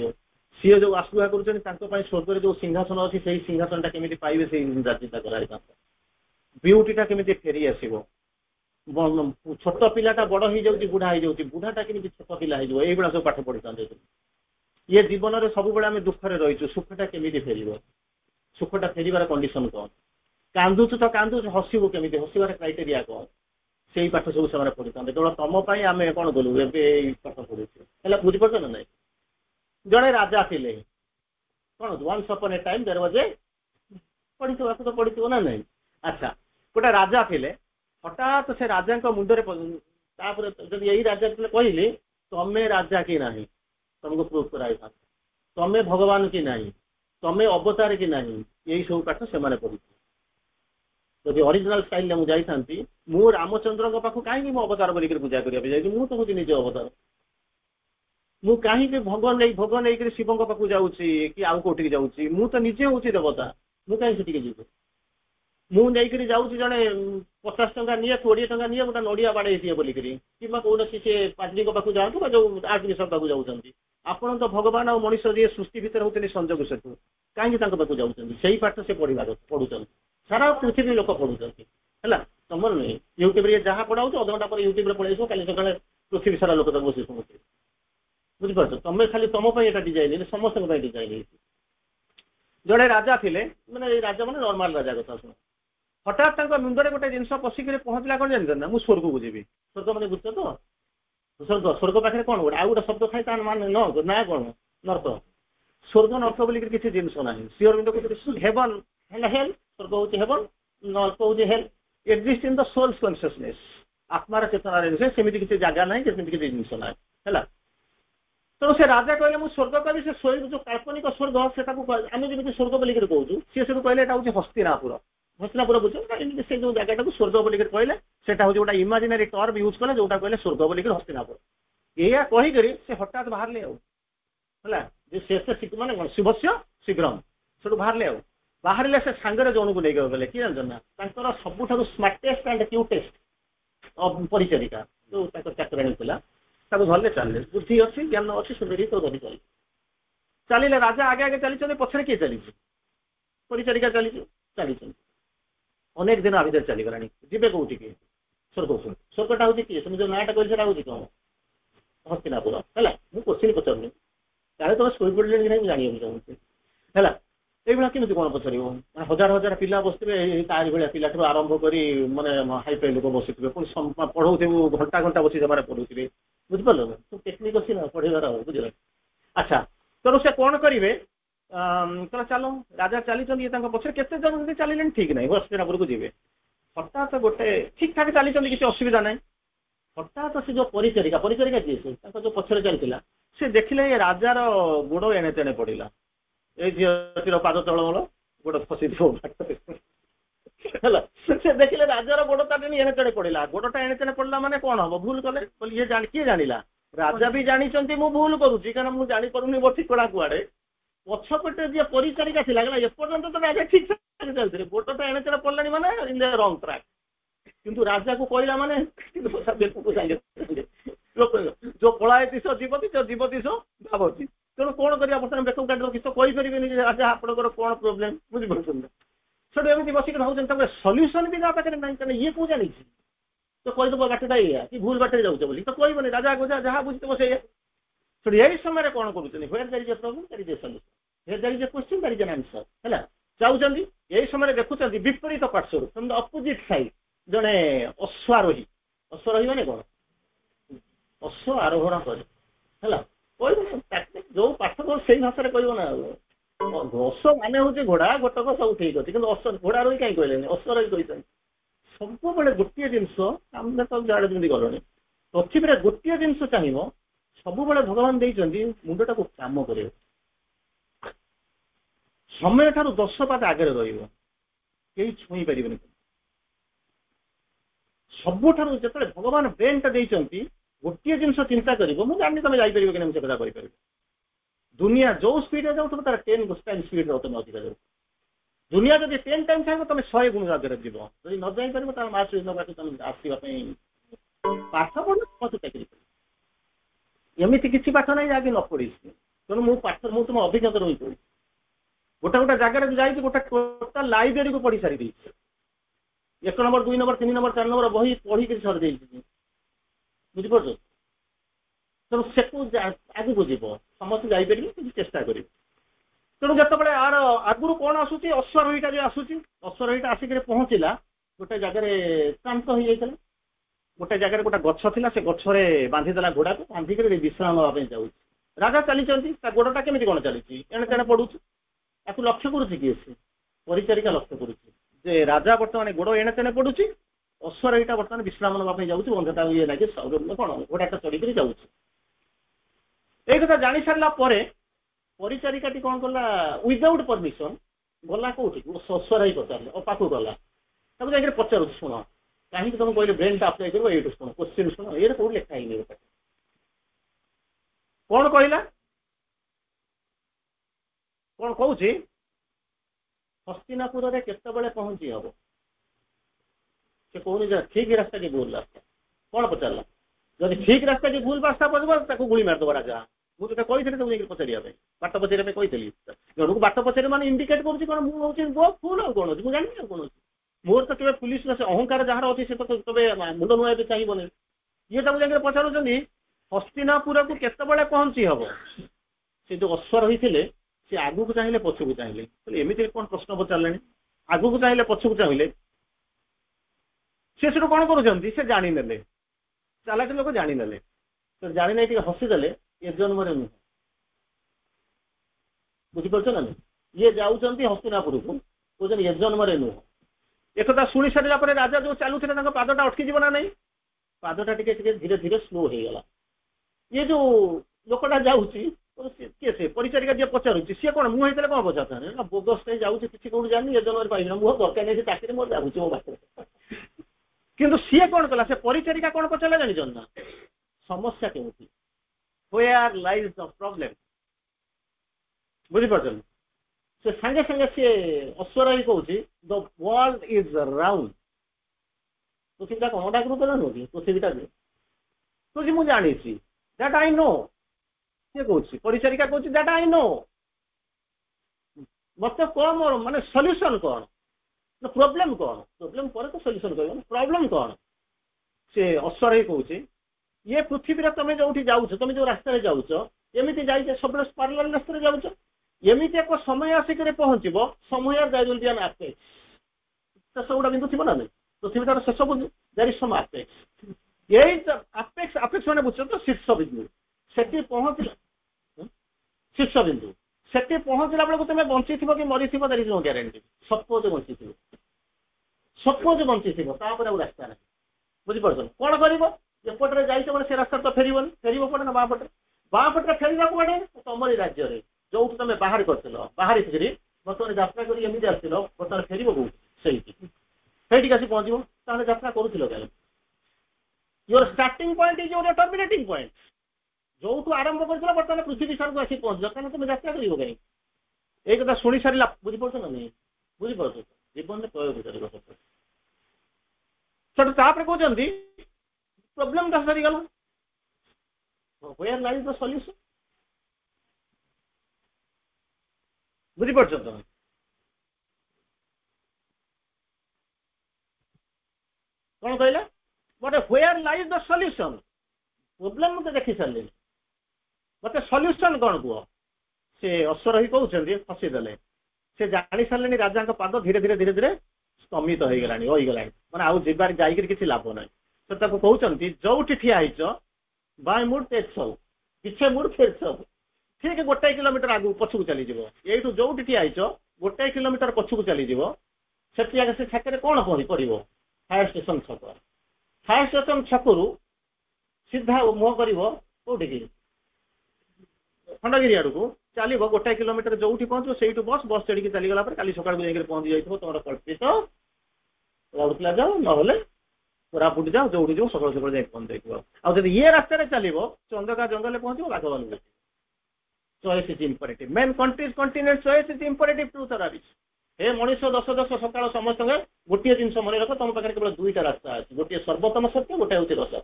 सी जो आसपुहा कर स्वर्ग जो सिंहासन अच्छी से सिंहासन केमी पाइबे से चिंता कराई ब्यूटीटा केमी फेरी आसो छोट पिलाटा बड़ हो जाऊँगी बुढ़ा हो जाऊँगी बुढ़ाटा केमी छोट पिला हो सब पाठ पढ़ी था ये जीवन में सब आम दुखरे रहीचु सुखटा केमी फेर सुखटा फेरबार कंडीशन कौन कांदुचु तो कांदुचु हसबू केमी हसबार क्राइटेरिया कौन से पाठ सब से पढ़ी था केवल तुम आम कौन कलु ए पाठ पढ़ुचे है बुझीपार ना ना जड़े राजा थे कौन once upon A time there was a पढ़ी तो पढ़ी ना नहीं अच्छा गोटे राजा थे हठात से राजा मुंडे जब यही राजा कहली तमें राजा कि ना तुमको प्रूव कराई तमें भगवान कि ना तमें अवतार कि ना यही सब पाठ से पढ़ी जब ओरिजिनल स्टाइल मुझे जाती मु रामचंद्र पाखु कहीं अवतार बोलिक पूजा करने मुझे तो हूँ निज अवतार मु कहीं भोग नहीं शिव पाखु जाऊँगी कि आउ कौटी जाऊँगी मु तो निजे हूँ देवता मु कहीं से जी मुझे जाऊँगी जड़े 50 टंका निए 20 टंका निए गोटे नड़िया बाड़े दिए बोलिक कि कौन सी पार्टी पाखु जातु जो आर्ट बिशप पाखु जाऊँगी आपड़ तो भगवान और मनीष जी सृष्टि भितर होते संजोग सेतु कहीं पाखु जाऊँगी से पाठ से पढ़ुं सारा पृथ्वी लोक पढ़ुं है तुम नुहे यूट्यूब जहाँ पढ़ाऊ अध घंटा पर यूट्यूब पलैस कल सका पृथ्वी सारा लोक बस शुणुचे बुझीपार तुम खाली तुम यहाँ डिजाइन समस्त डिजाइन जड़े राजा थे मैंने राजा मैंने नॉर्मल राजा कथा शुण हठात मुंडे गोटे जिन पशिक पहुँचला कौन जानते ना मुझे स्वर्ग को जी स्वर्ग मैंने बुझे तो स्वर्ग स्वर्ग पाखे कौन गोटे आउ गोटे शब्द खाई मान ना कौन नर्क स्वर्ग नर्क बोलिक किसी जिनस ना सियोर हेवन है हेल स्वर्ग हूँ हेवन नर्क हूँ hell exist in the souls consciousness आत्मार चेतनार सेमती किसी जगह ना किसी जिनस ना है ତେଣୁ ସେ ରାଜା କହିଲେ ମୁଁ ସ୍ୱର୍ଗ କହିବି। ସେ ଯୋଉ କାଳ୍ପନିକ ସ୍ୱର୍ଗ ସେଟାକୁ ଆମେ ଯେମିତି ସ୍ୱର୍ଗ ବୋଲିକି କହୁଛୁ, ସିଏ ସେଠୁ କହିଲେ ଏଟା ହଉଛି ହସ୍ତିନାପୁର। ହସ୍ତିନାପୁର ବୁଝ ଏମିତି ସେ ଯୋଉ ଜାଗାଟାକୁ ସ୍ୱର୍ଗ ବୋଲିକି କହିଲେ, ସେଟା ହଉଛି ଗୋଟେ ଇମାଜିନାରୀ ଟର୍ମ ୟୁଜ କଲେ ଯୋଉଟା କହିଲେ ସ୍ୱର୍ଗ ବୋଲିକି ହସ୍ତିନାପୁର। ଏଇଆ କହିକରି ସେ ହଠାତ୍ ବାହାରିଲେ ଆଉ ହେଲା ଯେ ସେ ମାନେ କଣ ଶିବସ୍ୟ ଶୀଘ୍ରମ ସେଠୁ ବାହାରିଲେ ଆଉ ବାହାରିଲେ ସେ ସାଙ୍ଗରେ ଜଣକୁ ନେଇକି ଗଲେ କିଏ ଜାଣିଛ ନା ତାଙ୍କର ସବୁଠାରୁ ସ୍ମାର୍ଟେଷ୍ଟ ଆଣ୍ଡ କ୍ୟୁଟେଷ୍ଟ ପରିଚାରିକା ଯୋଉ ତାଙ୍କ ଚାକରାଣୀ ଥିଲା ତାକୁ ଧରିଲେ ଚାଲିଲେ ବୁଦ୍ଧି ଅଛି ଜ୍ଞାନ ଅଛି ସୁନ୍ଦରୀ ତ ଧରି ଚାଲିଲେ ଚାଲିଲେ ରାଜା ଆଗେ ଆଗେ ଚାଲିଛନ୍ତି ପଛରେ କିଏ ଚାଲିଛି ପରିଚାରିକା ଚାଲିଛି ଚାଲିଛନ୍ତି ଅନେକ ଦିନ ଆ ଭିତରେ ଚାଲିଗଲାଣି ଯିବେ କୋଉଠିକି ସ୍ୱର୍ଗକୁ ସ୍ୱର୍ଗଟା ହଉଛି କିଏ তুমি ଯୋଉ ନାଁଟା କହିଲେ ସେଟା ହଉଛି କଣ ହସ୍ତିନାପୁର ହେଲା ମୁଁ କୋଶ୍ଚିନ୍ ପଚାରୁନି ତାହେଲେ ତମେ ଶୋଇପଡ଼ିଲେ କି ନାହିଁ ମୁଁ ଜାଣିବାକୁ ଚାହୁଁଛି ହେଲା এইভଳିଆ କେମିତି କଣ ପଚାରିବ ମାନେ ହଜାର ହଜାର ପିଲା ବସିଥିବେ ଏଇ ତାରି ଭଳିଆ ପିଲାଠାରୁ ଆରମ୍ଭ କରି ମାନେ ହାଇଫାଇ ଲୋକ ବସିଥିବେ ପୁଣି ପଢଉଥିବୁ ଘଣ୍ଟା ଘଣ୍ଟା ବସି ସେମାନେ ପଢୁଥିବେ ବୁଝିପାରିଲ ନା ସବୁ ଟେକ୍ନିକ୍ ଅଛି ନା ପଢେଇବାର ବୁଝିଲ ଆଚ୍ଛା ତେଣୁ ସେ କଣ କରିବେ କହିଲା ଚାଲ ରାଜା ଚାଲିଛନ୍ତି ତାଙ୍କ ପଛରେ କେତେ ଜଣ ଯଦି ଚାଲିଲେଣି ଠିକ ନାହିଁ ହସ୍ତିନାପୁରକୁ ଯିବେ ହଠାତ୍ ଗୋଟେ ଠିକ ଠାକ ଚାଲିଛନ୍ତି କିଛି ଅସୁବିଧା ନାହିଁ ହଠାତ୍ ସେ ଯୋଉ ପରିଚାରିକା କିଏ ସେ ତାଙ୍କ ଯୋଉ ପଛରେ ଚାଲିଥିଲା ସେ ଦେଖିଲେ ଏ ରାଜାର ଗୋଡ ଏଣେ ତେଣେ ପଡିଲା ଏଇ ଝିଅଟିର ପାଦ ତଳମଳ ଗୋଡ ଖସିଥିବ ହେଲା ସେ ଦେଖିଲେ ରାଜାର ଗୋଡଟା ଏଣେ ତେଣେ ପଡିଲା ଗୋଡଟା ଏଣେ ତେଣେ ପଡିଲା ମାନେ କଣ ହବ ଭୁଲ କଲେ ଇଏ କିଏ ଜାଣିଲା ରାଜା ବି ଜାଣିଛନ୍ତି ମୁଁ ଭୁଲ କରୁଛି କାରଣ ମୁଁ ଜାଣିପାରୁନି ମୋ ଠିକଣା କୁଆଡେ ପଛପଟେ ଯିଏ ପରିଚାରିକା ଥିଲା ଏପର୍ଯ୍ୟନ୍ତ ତ ରାଜା ଠିକ ଠାକ ଚାଲିଥିଲେ ଗୋଡଟା ଏଣେ ତେଣେ ପଡିଲାଣି ମାନେ ଇନ୍ ଦ ରଙ୍ଗ ଟ୍ରାକ୍ କିନ୍ତୁ ରାଜାକୁ କହିଲା ମାନେ ଯୋଉ ପଳାଏ ଦିଶ ଜୀବତୀଶ ଭାବତି ତେଣୁ କଣ କରିବା ବର୍ତ୍ତମାନ ବେକ କାଟିବ କିଛି ତ କହିପାରିବେନି ଯେ ରାଜା ଆପଣଙ୍କର କଣ ପ୍ରୋବ୍ଲେମ ବୁଝିପାରୁଛନ୍ତି ସେଠୁ ଏମିତି ବସିକି ଭାବୁଛନ୍ତି ତାପରେ ସଲ୍ୟୁସନ ବି ତା ପାଖରେ ନାହିଁ କାରଣ ଇଏ କୋଉ ଜାଣିଛି ତ କହିଦେବ ବାଟଟା ଏଇଆ କି ଭୁଲ ବାଟରେ ଯାଉଛ ବୋଲି ତ କହିବନି ରାଜା ଯାହା ବୁଝିଥିବ ସେଇଆ ସେଠୁ ଏଇ ସମୟରେ କଣ କରୁଛନ୍ତି where there is a problem there is a solution where there is a question there is an answer ହେଲା ଯାଉଛନ୍ତି ଏଇ ସମୟରେ ଦେଖୁଛନ୍ତି ବିପରୀତ ପାର୍ଶ୍ୱରୁ ଫ୍ରମ୍ ଦ ଅପୋଜିଟ୍ ସାଇଡ୍ ଜଣେ ଅଶ୍ୱାରୋହୀ ମାନେ କଣ ଅଶ୍ଵ ଆରୋହଣ କରେ ହେଲା କହିବ ଯୋଉ ପାଠ ସେଇ ଭାଷାରେ କହିବ ନା ଅଶ୍ଵ ମାନେ ହଉଛି ଘୋଡା ଗୋଟକ ସବୁ ଠିକ ଅଛି କିନ୍ତୁ ଘୋଡା ରହି କାହିଁ କହିଲେନି ଅଶ୍ଵ ରହି କହିଛନ୍ତି ସବୁବେଳେ ଗୋଟିଏ ଜିନିଷ ଆମେ ତ ଜାଡେ ଯେମିତି ଗଲଣି ପୃଥିବୀରେ ଗୋଟିଏ ଜିନିଷ ଚାହିଁବ ସବୁବେଳେ ଭଗବାନ ଦେଇଛନ୍ତି ମୁଣ୍ଡଟାକୁ କାମ କରିବ ସମୟ ଠାରୁ 10 ପାଦ ଆଗରେ ରହିବ କେହି ଛୁଇଁ ପାରିବେନି ସବୁଠାରୁ ଯେତେବେଳେ ଭଗବାନ ବ୍ରେନ୍ ଟା ଦେଇଛନ୍ତି ଗୋଟିଏ ଜିନିଷ ଚିନ୍ତା କରିବ ମୁଁ ଜାଣିନି ତମେ ଯାଇପାରିବ କି ନା ମୁଁ ସେ କଥା କହିପାରିବି ଦୁନିଆ ଯୋଉ ସ୍ପିଡରେ ଯାଉଥିବ ତାର 10 ଟାଇମ୍ ସ୍ପିଡରେ ତମେ ଅଧିକା ଯାଉଥିବ ଦୁନିଆ ଯଦି 10 ଟାଇମ୍ ଚାହିଁବ ତମେ 100 ଗୁଣ ଆଗରେ ଯିବ ଯଦି ନ ଯାଇପାରିବ ତାହେଲେ ମାର୍ଚ୍ଚ ନେବାକୁ ତମେ ଆସିବା ପାଇଁ ପାଠ ପଢିଲେ ମତେ ଚାକିରି କରିବ ଏମିତି କିଛି ପାଠ ନାହିଁ ଯାହାକି ନ ପଢିଛି ତେଣୁ ମୁଁ ତୁମ ଅଭିଜ୍ଞତାରୁ ହିଁ କହୁଛି ଗୋଟେ ଜାଗାରେ ଯାଇଛି ଗୋଟେ ଟୋଟାଲ ଲାଇବ୍ରେରୀକୁ ପଢି ସାରି ଦେଇଛି 1 ନମ୍ବର 2 ନମ୍ବର 3 ନମ୍ବର 4 ନମ୍ବର ବହି ପଢିକି ସରି ଦେଇଛି ବୁଝିପାରୁଛ ତେଣୁ ସେକୁ ଆଗକୁ ଯିବ ସମସ୍ତେ ଯାଇପାରିବେ କିନ୍ତୁ ଚେଷ୍ଟା କରିବେ ତେଣୁ ଯେତେବେଳେ ଆର ଆଗରୁ କଣ ଆସୁଛି ଅଶ୍ୱାରୋହୀଟା ଯୋଉ ଆସୁଛି ଅଶ୍ୱାରୋହୀଟା ଆସିକି ପହଞ୍ଚିଲା ଗୋଟେ ଜାଗାରେ କ୍ଳାନ୍ତ ହେଇଯାଇଥିଲା ଗୋଟେ ଜାଗାରେ ଗୋଟେ ଗଛ ଥିଲା ସେ ଗଛରେ ବାନ୍ଧିଦେଲା ଘୋଡାକୁ ବାନ୍ଧିକି ବିଶ୍ରାମ ନେବା ପାଇଁ ଯାଉଛି ରାଜା ଚାଲିଛନ୍ତି ତା ଗୋଡଟା କେମିତି କଣ ଚାଲିଛି ଏଣେ ତେଣେ ପଡୁଛି ତାକୁ ଲକ୍ଷ୍ୟ କରୁଛି କିଏ ସେ ପରିଚାରିକା ଲକ୍ଷ୍ୟ କରୁଛି ଯେ ରାଜା ବର୍ତ୍ତମାନ ଗୋଡ ଏଣେ ତେଣେ ପଡୁଛି ଅଶ୍ୱାରୋହୀଟା ବର୍ତ୍ତମାନ ବିଶ୍ରାମ ନେବା ପାଇଁ ଯାଉଛି ବନ୍ଧଟା ଇଏ ଲାଗି କଣ ଘୋଡାଟା ଚଢିକିରି ଯାଉଛି ଏଇ କଥା ଜାଣି ସାରିଲା ପରେ ପରିଚାରିକାଟି କଣ କଲା ୱିଦାଉଟ୍ ପରମିସନ ଗଲା କୋଉଠି ଅଶ୍ୱାରୋହୀ ପଚାରିଲେ ପାଖକୁ ଗଲା ତାକୁ ଯାଇକି ପଚାରୁଛି ଶୁଣ କାହିଁକି ତମେ କହିଲେ ବ୍ରେନ୍ଟା ଆପ୍ଲାଏ କରିବ ଏଇଠୁ ଶୁଣ କୋଶ୍ଚିନ୍ ଶୁଣ ଏଇଟା କୋଉଠି ଲେଖା ହେଇନି କଣ କହିଲା କଣ କହୁଛି ହସ୍ତିନାପୁରରେ କେତେବେଳେ ପହଞ୍ଚି ହବ ସେ କହୁନି ଯେ ଠିକ ରାସ୍ତା କି ଭୁଲ ରାସ୍ତା କଣ ପଚାରିଲା ଯଦି ଠିକ ରାସ୍ତା କି ଭୁଲ ରାସ୍ତା ପଡିବ ତାକୁ ଗୁଳି ମାରିଦେବ ରାଜା ମୁଁ ତୋତେ କହିଥିଲି ତାକୁ ଯାଇକି ପଚାରିବା ପାଇଁ ବାଟ ପଚାରିବା ପାଇଁ କହିଥିଲି ଜଣକୁ ବାଟ ପଚାରିବା ମାନେ ଇଣ୍ଡିକେଟ୍ କରୁଛି କଣ ମୁଁ ହଉଛି ଭୁଲ ଆଉ କଣ ଅଛି ମୁଁ ଜାଣିନି ଆଉ କଣ ଅଛି ମୋର ତ କେବେ ପୁଲିସ ଅହଙ୍କାର ଯାହାର ଅଛି ସେ ତ କେବେ ମୁଣ୍ଡ ନୁଆଁବାକୁ ଚାହିଁବନି ଇଏ ତାକୁ ଯାଇକି ପଚାରୁଛନ୍ତି ହସ୍ତିନାପୁରକୁ କେତେବେଳେ ପହଞ୍ଚି ହବ ସେ ଯୋଉ ଅଶ୍ୱାରୋହୀ ଥିଲେ ସେ ଆଗକୁ ଚାହିଁଲେ ପଛକୁ ଚାହିଁଲେ ଏମିତି କଣ ପ୍ରଶ୍ନ ପଚାରିଲେଣି ଆଗକୁ ଚାହିଁଲେ ପଛକୁ ଚାହିଁଲେ ସେ ସେଠୁ କଣ କରୁଛନ୍ତି ସେ ଜାଣିନେଲେ ଚାଲାକି ଲୋକ ଜାଣିନେଲେ ତ ଜାଣିନେଇ ଟିକେ ହସିଦେଲେ ଏ ଜନ୍ମରେ ନୁହଁ ବୁଝିପାରୁଛ ନା ଇଏ ଯାଉଛନ୍ତି ହସ୍ତିନାପୁରକୁ କହୁଛନ୍ତି ଏ ଜନ୍ମରେ ନୁହଁ ଏକଥା ଶୁଣି ସାରିଲା ପରେ ରାଜା ଯୋଉ ଚାଲୁଥିଲେ ତାଙ୍କ ପାଦଟା ଅଟକି ଯିବ ନା ନାହିଁ ପାଦଟା ଟିକେ ଟିକେ ଧୀରେ ଧୀରେ ସ୍ଲୋ ହେଇଗଲା ଇଏ ଯୋଉ ଲୋକଟା ଯାଉଛି କିଏ ସେ ପରିଚାରିକା ଯିଏ ପଚାରୁଛି ସିଏ କଣ ମୁହଁ ହେଇଥିଲେ କଣ ପଚାରୁଥାନ୍ତି ନା ବୋଗସ୍ ଯାଉଛି କିଛି କୋଉଠି ଜାଣିନି ଏ ଜନ୍ମରେ ପାଇବି ନା ମୁହଁ ଦରକାର ନାହିଁ ସେ ଚାକିରି ମୋର ଯାଉଛି ମୋ ପାଖରେ। କିନ୍ତୁ ସିଏ କଣ କଲା ସେ ପରିଚାରିକା କଣ ପଚାରିଲା ଜାଣିଛନ୍ତି ନା ସମସ୍ୟା କେଉଁଠି where lies the problem ବୁଝିପାରୁଛନ୍ତି ସେ ସାଙ୍ଗେ ସାଙ୍ଗେ ସିଏ ଅଶ୍ୱର ହିଁ କହୁଛି the world is round ପୃଥିବୀଟା କଣ ଅଣ୍ଡା କୃତ ନୁହଁ କି ପୃଥିବୀଟା କହୁଛି ମୁଁ ଜାଣିଛି that I know କିଏ କହୁଛି ପରିଚାରିକା କହୁଛି that I know ମତେ କଣ ମୋର ମାନେ ସଲ୍ୟୁସନ କଣ ନା ପ୍ରୋବ୍ଲେମ କଣ ପ୍ରୋବ୍ଲେମ ପରେ ତ ସଲ୍ୟୁସନ କରିବ ନା ପ୍ରୋବ୍ଲେମ କଣ ସେ ଅଶ୍ୱର ହିଁ କହୁଛି ये पृथ्वी तुम जो जाऊच तुम जो रास्ता जाऊच एमती जाइए सब पार्लर रास्ता जाऊच एमती एक समय आसिक पहुंचब समय शेष गोटा बिंदु थी ना पृथ्वीटार शेष बिंदु देयर इज सम एपेक्स यही एपेक्स एपेक्स मैंने बुझ तो शीर्ष बिंदु से पहुंचला शीर्ष बिंदु से पहुंचला बेलू तुम बंची थी कि मरी थी there is no guarantee suppose bunchy थी सपोज बंची थी रास्ता ना बुझीपार कौन कर एपटे जाइए से रास्ता तो फेर फेर पटे ना बाँपटे बाँपटे फेरवा पड़े तुम राज्य में जो तुम बाहर कर बाहर बर्तमान यात्रा कर बर्तमान फेर कौ से आसी पहुँचो यात्रा करूँ your starting point is your terminating point जो आरंभ कर बर्तमान पृथ्वी सार को आसी पहुँच कहीं तुम यात्रा कर कहीं एक कथा शुणी सारा बुझीपार ना नहीं बुझीपार जीवन में प्रयोग कर कहते प्रॉब्लम का सरी गला where lies the solution बुझी पड़ तुम कौन कहला but where lies the solution problem मत देखी सारे मत सॉल्यूशन कौन कह से अश्वर ही कहते फसीदेले से जानी सारे राजा पाद धीरे धीरे धीरे धीरे स्तमित हो गला मैंने आउ जीवार जाकर किसी लाभ ना तो कहते जो ठिया बाय मुड तेज सब पीछे मुड फेर सब ठीक गोटाए किलोमीटर आगू पछक चली यू जो ठिया गोटाए किलोमीटर पछक चली से छाके कौन पड़ो फायर स्टेशन छक फायर स्टेशन छकु सीधा मुह कर कौटी खंडगिरी आड़ को चलो गोटाए किलोमीटर जो पहुँचो से बस बस चढ़ी चलीगला काली सका पहुँची जाइए तुम कल्पित राउरकेला जाओ ना कोरापुट जाओ जो जो सकाल सकाल जाए पहुँच जाइए आदि ये रास्ते चलो चंदका जंगल पहुँचो बाघवान choice is imperative men countries continent choice is imperative truth और आबिज हे मनीष दस दस सकाल समस्त गोटे जिन मन रख तुम पाखे केवल दुईटा रास्ता अच्छी गोटे सर्वोत्तम सत्य गोटे हूँ रस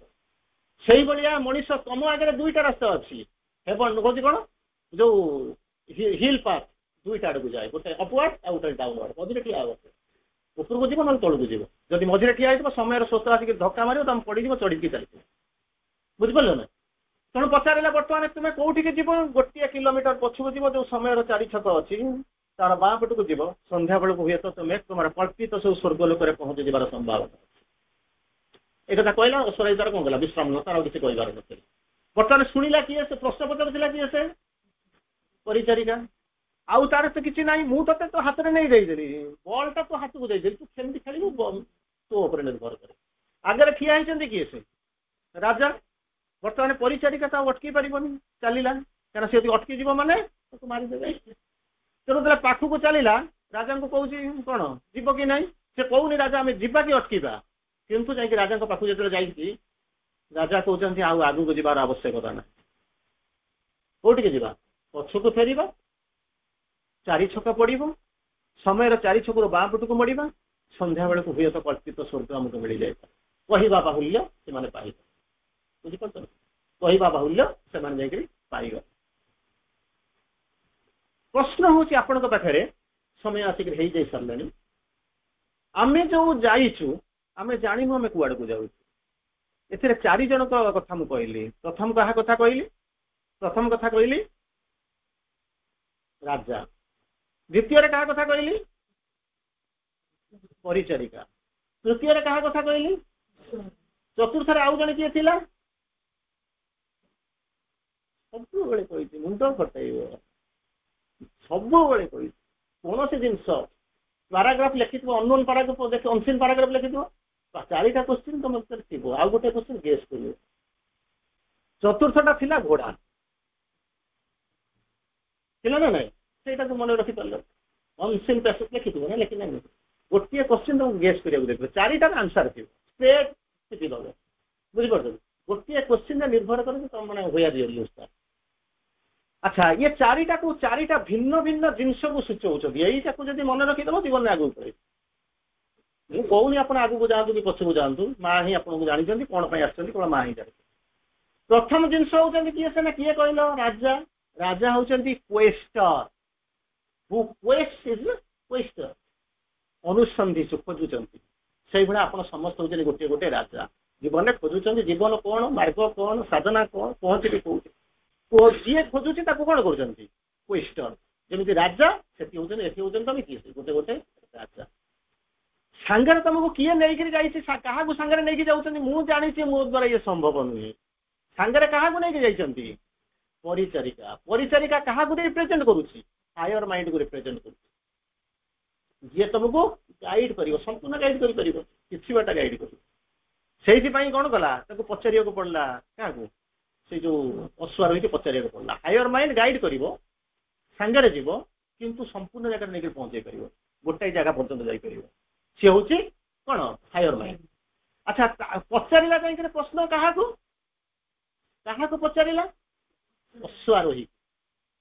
से भाया मनीष तुम आगे दुईटा रास्ता अच्छी कौन कौन जो हिल पाथ दुईटा आड़ को जाए गोटे अपवार्ड आ गोटे डाउनवार्ड मझे ठिया ऊपर को जीव ना तौक को जीव जदि मझे ठिया हो समय स्रोत आसिक धक्का मार तुम पड़ चढ़ी चलती बुझिपार ना तेणु पचारे बर्तमान तुम्हें कौटिक जीव गोटे किलोमीटर पछक जीव जो समय चारि छक अच्छी तार बाँ पटक जीव संध्या बेलू हुए तो तुम्हें तुम कल्पित सब स्वर्गलोक पहुँची जीवार संभावना एक कहला ईश्वर द्वारा कौन कला विश्राम न तार किसी कहार ना बर्तमान शुणिला किए से प्रश्न पचार किए से परिचारिका आउ तार तो किसी ना मुझे तो हाथ में नहीं देदेली बल्टा तो हाथ को देदेली तू केमती खेल तो निर्भर करे आगे ठिया होती किए से राजा बर्तमान परिचारिका तो अटकी पारनी चलला क्या सी अटकी जीव माने मारिदे तेणु जो पाखक चलला राजा को कौन कौन जीव कि ना से कहूनी राजा आम जा कि अटकवा किंतु जा राजा पाखक जो राजा कहते आगू को जीवार आवश्यकता ना कौटिक जा पछक फेर चारि छक पड़ो समय चारि छक बाँ पटक मड़ा संध्या बेलू हुए तो कल्पित स्वर्ग आमको मिल जाए कहवा बाहुल्य से पाइबे बुझीपार कहवा बाहुल्य से पाइबे प्रश्न हूँ आपण पाखे समय आसिक हो जाई सारे आम जो जाइचु आम जानू आम कुआड़ को जाऊँ ए चारि जन कथा मुझे कहली प्रथम क्या कथा कहली प्रथम कथा कहली राजा द्वितीय क्या कथा कहली परिचारिका तृतीय क्या कथा कहली चतुर्थ आउ जन किए थिला सब मुंड फटाइब सब कौन से जिनस पाराग्राफ लिखि अननोन पाराग्राफ देख अनसीन पाराग्राफ लिखि चारिटा क्वेश्चन तुम थी आउ गोटे क्वेश्चन गेस कर चतुर्थटा थिला घोड़ा थिला ना नहीं सेटा को मन रखि परले अनसीन पैसेज लिखिथिबो ना लेकिन नहीं गोटे क्वेश्चन तुम गेस करिया देखो चारिटा आंसर थिबो स्ट्रेट सिटी दबे बुझि परछो गोटे क्वेश्चन निर्भर करे तुम माने होया रियल यूज अच्छा ये चारिटा भिन्न भिन्न जिनस को सूचौछथि एइटा को जदी मन रखि दबो जीवन आगु पड़े मु कहूनी आपण आगु को जांतु कि पछकु जांतु मां ही आपण को जानि जंती कोन पय आछथि कोन मां ही जानि प्रथम जिनस होचंती किए से ना किए कहलो राजा राजा होचंती quester who quest is quester अनुसंधि खोजुचंती से भला आपण समस्त होचनी गोटे गोटे राजा जीवन खोजुचंती जीवन कोन मार्ग कोन साधना कोन पहुंचली कोठी को जी खोजुची ताको कोन करूचंती क्वेस्टर जेमिति राजा सेति होचन एथि होचन तमे किए गोटे गोटे राजा सांगरे तुमको किए नहीं करी जाईछि कहा को सांगरे नहीं की जाउचंती मु जानि छी मो द्वारा ये संभव नुहे सांगरे कहा को नहीं की जाइचंती परिचारिका परिचारिका कहा को रिप्रेजेंट करूची हायर माइंड को रिप्रेजेंट करूची जे तुमको गाइड करिवो संपूर्ण गाइड करि परिवो किछि बाटा गाइड करिवो सेहि पई कोन कला ताको पचारियो को पड़ला का को से जो अश्वार होई के पचारियो को पड़ला हायर माइंड गाइड करिवो सांगरे जीवो किंतु संपूर्ण जगह नेके पहुंचे करिवो गोटाई जगह पर्यंत जाई करिवो से होची कोन हायर माइंड अच्छा पचारिला काई करे प्रश्न कहा को पचारिला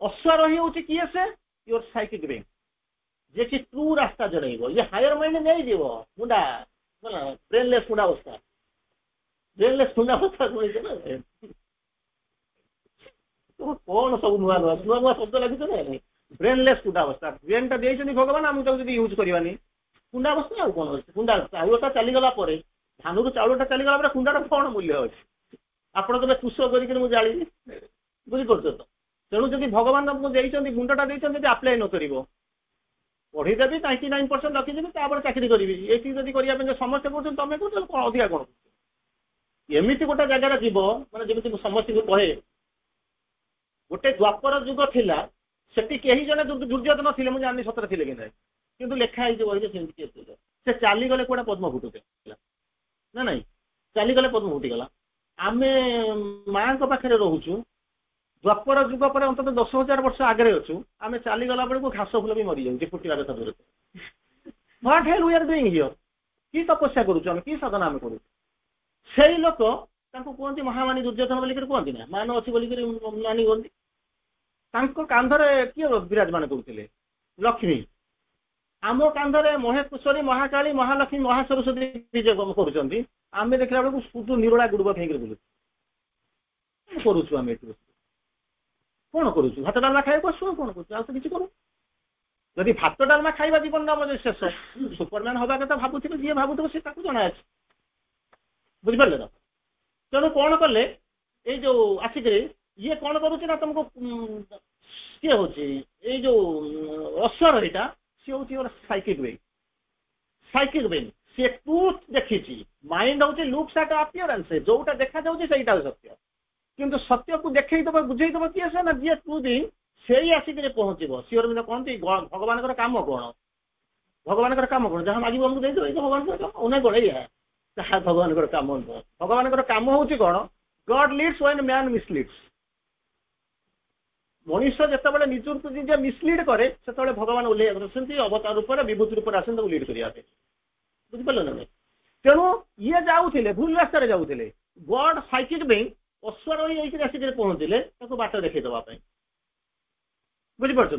अश्वारोही होची किए से योर साइकिक बीइंग जे कि ट्रू रास्ता जणैबो ये हायर माइंड नहीं जीवो मुंडा बोला ब्रेनलेस मुंडा अवस्था कोइ ना तो कौन सब नुआ नुआ नुआ नुआ शब्द लगी ना ब्रेनलेस कुंडा अवस्था ब्रेन टा देइछनी भगवान हम जदी यूज करबानी कुंडा अवस्था आ कोन कुंडा चाउलटा चली गला परे धानुर चाउलटा चली गला परे कुंडाटा कोन मूल्य अछि आपण तबे कुश करिक मु जाली बुझि परछो तो तेणु जदि भगवान तुमको देइछन्ती गुंडाटा देइछन्ती जे अप्लाई न करिवो पढ़ी देबी 99% रखी देबी तापर चाकरी करबी एठी जदि करिया पे समस्त करछन तमे को कोन अधिका कोन एमिति गोटा जगह जीव माने जेमिति समस्त को कहे गोटे द्वापर युग थिला सेठी केही जने दुर्योधन थिले मु जानि सतर थिले कि नै किंतु लेखा है जो वही सेमति के से चाली गले कोडा पद्म फुटुते ना नहीं चाली गले पद्म फुटी गला आमे मां को पाखरे रहूछु द्वापर युग पर अंत 10,000 वर्ष आगे अच्छु आमे चाली गला बेलू घास फूल भी मरी जाऊँ फुटवा कथा दूर what hello we are doing here कि तपस्या करूँ कि साधना आम करूँ से लोक कहते महामानी दुर्योधन बोलिक कहती ना मान अच्छी बोलिक मानी कहती कांधरे किए विराजमान करते लक्ष्मी आम कांधरे महेश्वरी महाकाली महालक्ष्मी महासरस्वती विजय करुँच आम देखला बेलू सुधु निरोड़ा गुड़ब फेंक बुलू करुँ कौन करूँ भात डालमा खाई बसु कौन करूँ तो किसी करूँ जदि भात डालमा खाइबा जीवन नाम शेष सुपरमैन हवा कथा भावुथे जी भावुथ से जना अच्छे बुझिपारे ना तेणु कौन कले ये जो आसिक ये कौन करुच्ची ना तुमको सी हूँ ये जो अश्वर यहाँ सी हूँ साइकिक बेइंग सी ट्रूथ देखी माइंड हूँ लुक्स एट अपीयरेंस जोटा देखा जाऊँगी सहीटा सत्य किंतु सत्य को देखदब बुझेदब किए से ना जी ट्रू बीइंग से ही आसिक पहुँचो सी अरविंद कहते भगवान काम कौन भगवान काम कौन जहाँ मांग आमको दे भगवान काम उन्हें गड़े भगवान काम भगवान काम हूँ कौन गॉड लीड्स व्हेन मैन मिसलीड्स मनुष्य जिते निज निजे मिसलीड करे से भगवान ओह्लै अवतार रूप विभूति रूप आस लीड करने बुझिपारे ना तेणु ये जाऊे भूल रास्तार जाऊे गॉड साइकिक बीइंग अश्वारोही आसिक पहुँचले बाट देखईदे बुझिपार तो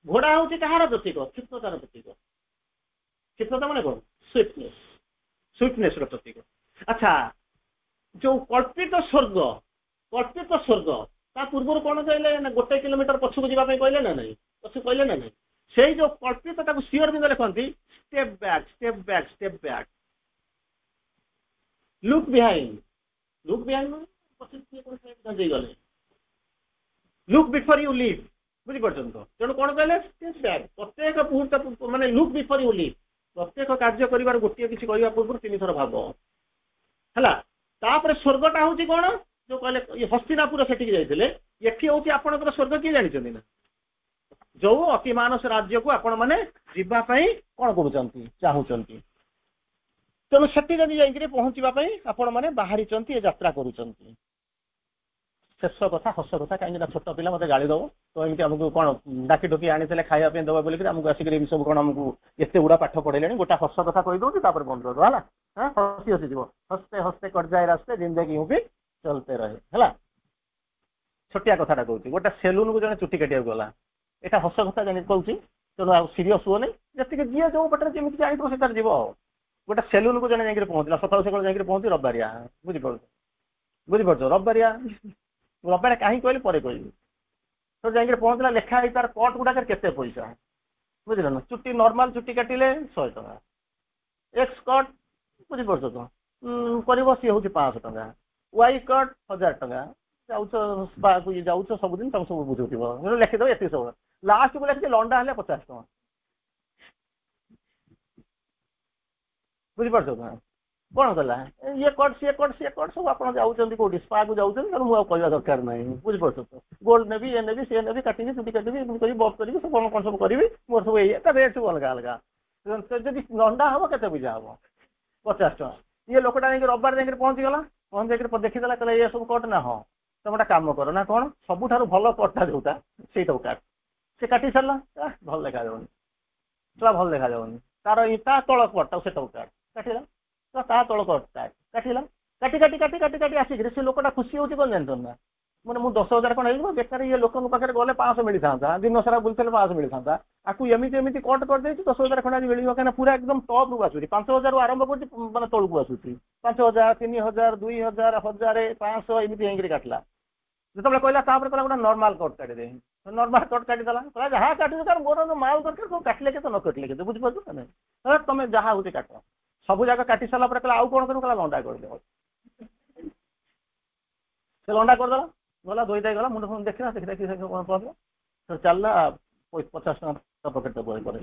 घोड़ा हूँ कहार प्रतीक क्षिप्रतार प्रतीक क्षिप्रता मैंने कौन स्विफ्टनेस प्रतीक अच्छा जो कल्पित स्वर्ग ता पूर्व कौन कहले ना 1 किलोमीटर पछक जावाई कहले ना नहीं पछ कहले ना नहीं से जो कल्पित सियोर बिंद लिखती स्टेप बैक लुक बिहाइंड गले लुक बिफोर यू लिव बुझिपार तो तेणु कौन कहले स्टेप बैक प्रत्येक मुहूर्त माने लुक बिफोर यू लिव प्रत्येक कार्य कर गोटे किसी करने पूर्व 3 थर भाव है स्वर्गटा हूँ कौन जो कहले हस्तिनापुर से जाते ये हूँ आपंकर स्वर्ग किए जानते ना जो अति मानस राज्य को आपण मैंने जावाई कौन कर चाहूँगी तेणु से पहुँचापी आपण मैंने बाहरी यात्रा करुँच शेष कथा हस कथा कहीं छोट पिला मत गाड़ी दब तो एमती आमको कौन डाकी डुकी आनी खावाई दबा बोलिक आमको आसिक सब कौन आमको एत गुड़ा पाठ पढ़े गोटा हस कथा कही दूसरी बंद कर दो है हसी हसी जीव हंसते हंसते कट जाए रास्ते जिंदगी यूं भी चलते रहे है छोटिया कथा कहूँ गोटे सेलून को जन चुटी काटिया गला यहाँ हस कथा जानी कहूँ तेणु आ सीरीयस हुए जी जी जो पटे जमी जाइए से तार जीव गोटे सेलून को जन जाकर पहुँचला सकाल सकाल जाकर पहुँची रविवारिया बुझीपार रविवारिया रविवार कहीं कहली पर कहली तो जाकर पहुँचला लेखाई तार कट गुड़ाक केते पैसा बुझल ना चुटी नॉर्मल चुटी काटिले 100 टका एक्स कट बुझीपार तो कर सी हूँ 500 टका वाई कट 1000 टका जाऊ सबुदिन तुम सब बुझुव लिखिदेव ये सब लास्ट को लिखिए लंडा हेल्ले 50 टका बुझीपार कौन कला ये कट सी कट सब आप जाऊँच कौटी स्पा को जाऊँच मुझे कहवा दरकार ना बुझीपार तो गोल्ड नेबी ये नेबी सी नेबी काटिकी चुटी काटिकी बफ करी सब कौन कौन सब करी मोर सब ये रेट सब अलग अलग जब लंडा हम के पूजा हम 50 टका ये लोकटा रविवार जाकर पहुँचीगला पहुँच देखीदेला कहला ये सब कट ना हाँ तुम गोटे कम कर ना कौन सबुठ भल कटा जोटा से काट से काटी सारा भल देखा जाऊनी तो भल देखा जाऊनी तार ता तल कटा से काट काटिला तो ता तल कट काटिला काटी काटी काटी काटी काटी आसिक से लोकटा खुशी होती कौन जानते ना मैंने मुझे 10,000 कौन है बेकार ये लोक पाखे गले 500 मिलता था दिन सारा बुलते 500 मिलता आपको एमती एमती कट कर दे 10,000 खंड आज मिल कहीं पूरा एकदम टप रू आसूरी 5,000 आरंभ कर मैंने तौक आसूरी 5,000 3,000 2,000 1000 500 एमती काटला जो कहला गोटे नॉर्मल कट काटिदे नॉर्मल कट काटिदेला कहला जहाँ काटू कारण मोर माल दरकार काटिले के न कटिले के बुझीपार ना तुम जहाँ हूँ काट सब जगह काटी सारा कहला आउ कौन कर लंडा करदे से लंडा करदेला गला धोई गला मुंड फुंड देखा देखी देखी कौन कहला तो चलला 50 टका पकेट पड़े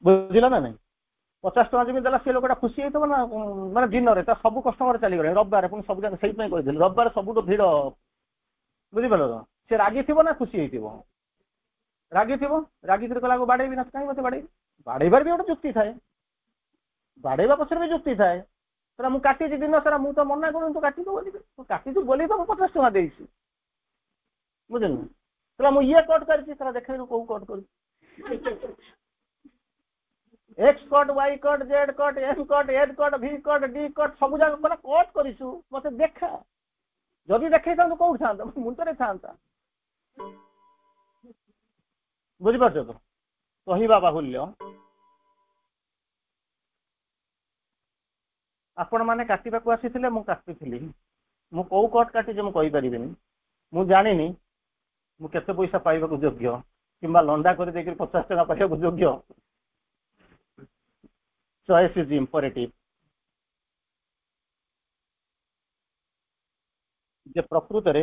बुझिला ना नहीं 50 टका जमी देला से लोकटा खुशी होता ना माने दिन रे सब कस्टमर चली गले रविवार पुणी सब जगह से रविवार सब भिड़ बुझीपार तो सी रागी थी ना खुशी हो रागी थी रागी कहला बाड़ेबी ना कहीं मत बाड़ेबार भी गोटे जुक्ति थाए बाड़ेबा पछर भी जुक्ति थाए सर मुझे काटी दिन सारा मुझे तो मना करूँ तो काटी बोली तो 50 टका दे बुझल सर मुझे ये कट कर देखे कौ कट कर x cut Y cut Z cut M cut add cut भी कट डी कट सब जगह मैंने कट करूँ मत देखा जदि देखे था कौट था मुंडे था बुझीपार तो कहवा बाहुल्य आपण मैंने काटा आसी मुझे मु कौ कट काटी मुझे मु जानी मु केते पैसा पाइबा योग्य कि लंडा कर 50 टका पाइबा योग्य चॉइस इज इंपरेटिव जे प्रकृत रे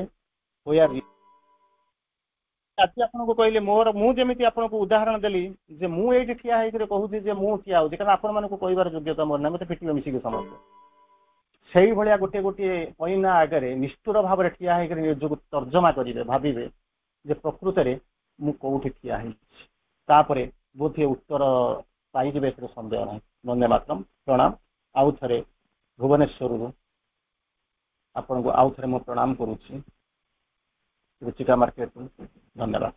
आज आपको कहले मोर मुझे आपको उदाहरण देली जे मु ये ठिया होकर कहूँ जे मु ठिया हो कारण आपण मानक कहबार योग्यता मोर ना मत फिटिल मिसिक समस्त से भाया गोटे गोटे अईना आगे निष्ठुर भाव में ठिया होकर निजक तर्जमा करेंगे भावे जे प्रकृत में मु कौटी ठिया तापर बोधे उत्तर पाइबे सन्देह ना वंदे मातरम प्रणाम आउ थे भुवनेश्वर आपन को आउ थे प्रणाम करुच्ची रुचिका मार्केट धन्यवाद।